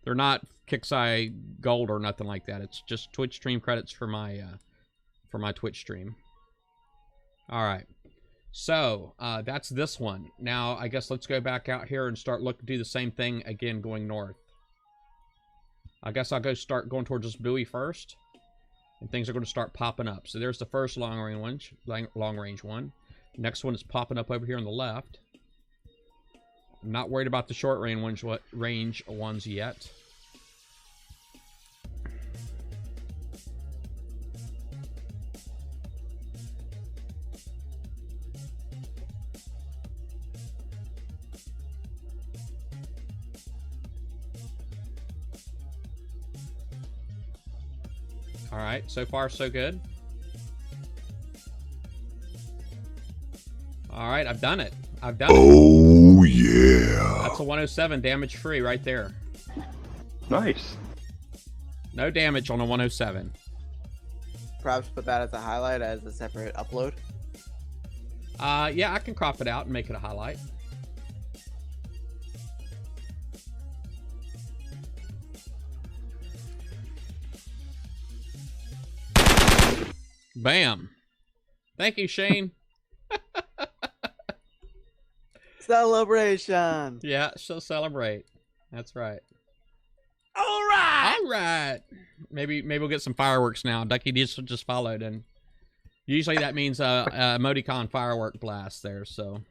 They're not Kixeye Gold or nothing like that. It's just Twitch stream credits for my Twitch stream. All right, so that's this one. Now I guess let's go back out here and start do the same thing again, going north. I guess I'll start going towards this buoy first, and things are going to start popping up. So there's the first long range one. Next one is popping up over here on the left. I'm not worried about the short range ones yet. All right, so far so good. All right, I've done it. I've done it. Oh yeah. That's a 107 damage free right there. Nice. No damage on a 107. Perhaps put that as a highlight as a separate upload. Yeah, I can crop it out and make it a highlight. Bam. Thank you, Shane. Celebration. Yeah, she'll celebrate. That's right. All right. All right. Maybe we'll get some fireworks now. Ducky just followed, and usually that means emoticon firework blast there. So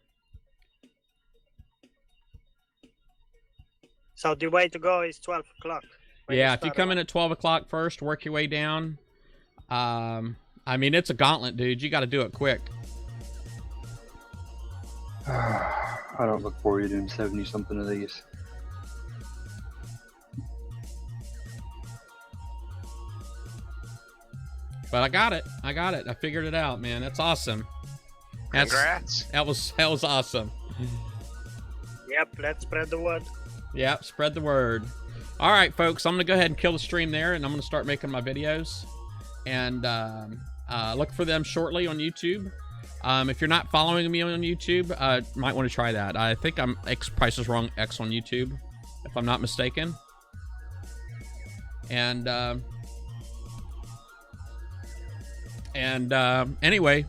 the way to go is 12 o'clock. yeah, if you come in at 12 o'clock first, work your way down. I mean, it's a gauntlet, dude. You got to do it quick. I don't look forward to doing 70 something of these. But I got it. I got it. I figured it out, man. That's awesome. Congrats. That was awesome. Yep, let's spread the word. Yep, spread the word. All right, folks. I'm gonna go ahead and kill the stream there, and I'm gonna start making my videos, and look for them shortly on YouTube. If you're not following me on YouTube, might want to try that. I think I'm Price is Wrong X on YouTube, if I'm not mistaken. And anyway,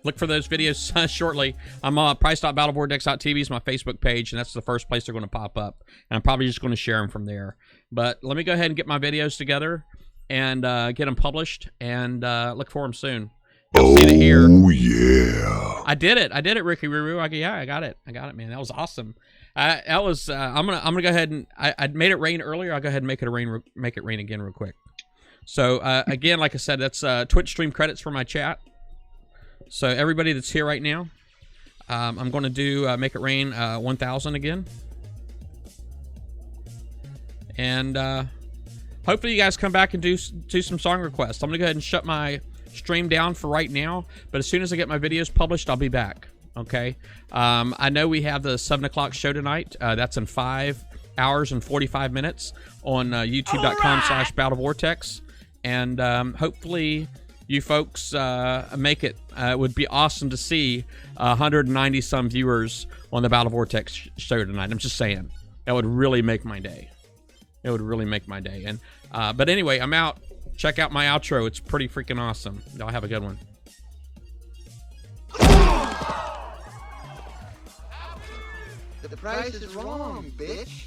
look for those videos shortly. I'm price.battlevortex.tv is my Facebook page, and that's the first place they're going to pop up. And I'm probably just going to share them from there. But let me go ahead and get my videos together and get them published, and look for them soon. You'll see it here. Oh yeah. I did it, Ricky Ruru. I got it, man. That was awesome. That was. I'm gonna go ahead and I made it rain earlier. I'll go ahead and make it rain again real quick. So again, like I said, that's Twitch stream credits for my chat. So everybody that's here right now, I'm going to do make it rain 1,000 again, and hopefully you guys come back and do some song requests. I'm gonna go ahead and shut my stream down for right now, but as soon as I get my videos published, I'll be back. Okay. I know we have the 7 o'clock show tonight. That's in 5 hours and 45 minutes on youtube.com/battlevortex. And hopefully you folks make it. It would be awesome to see 190 some viewers on the Battle Vortex show tonight. I'm just saying, that would really make my day. It would really make my day. And but anyway, I'm out. Check out my outro. It's pretty freaking awesome. Y'all have a good one. The price is wrong, bitch.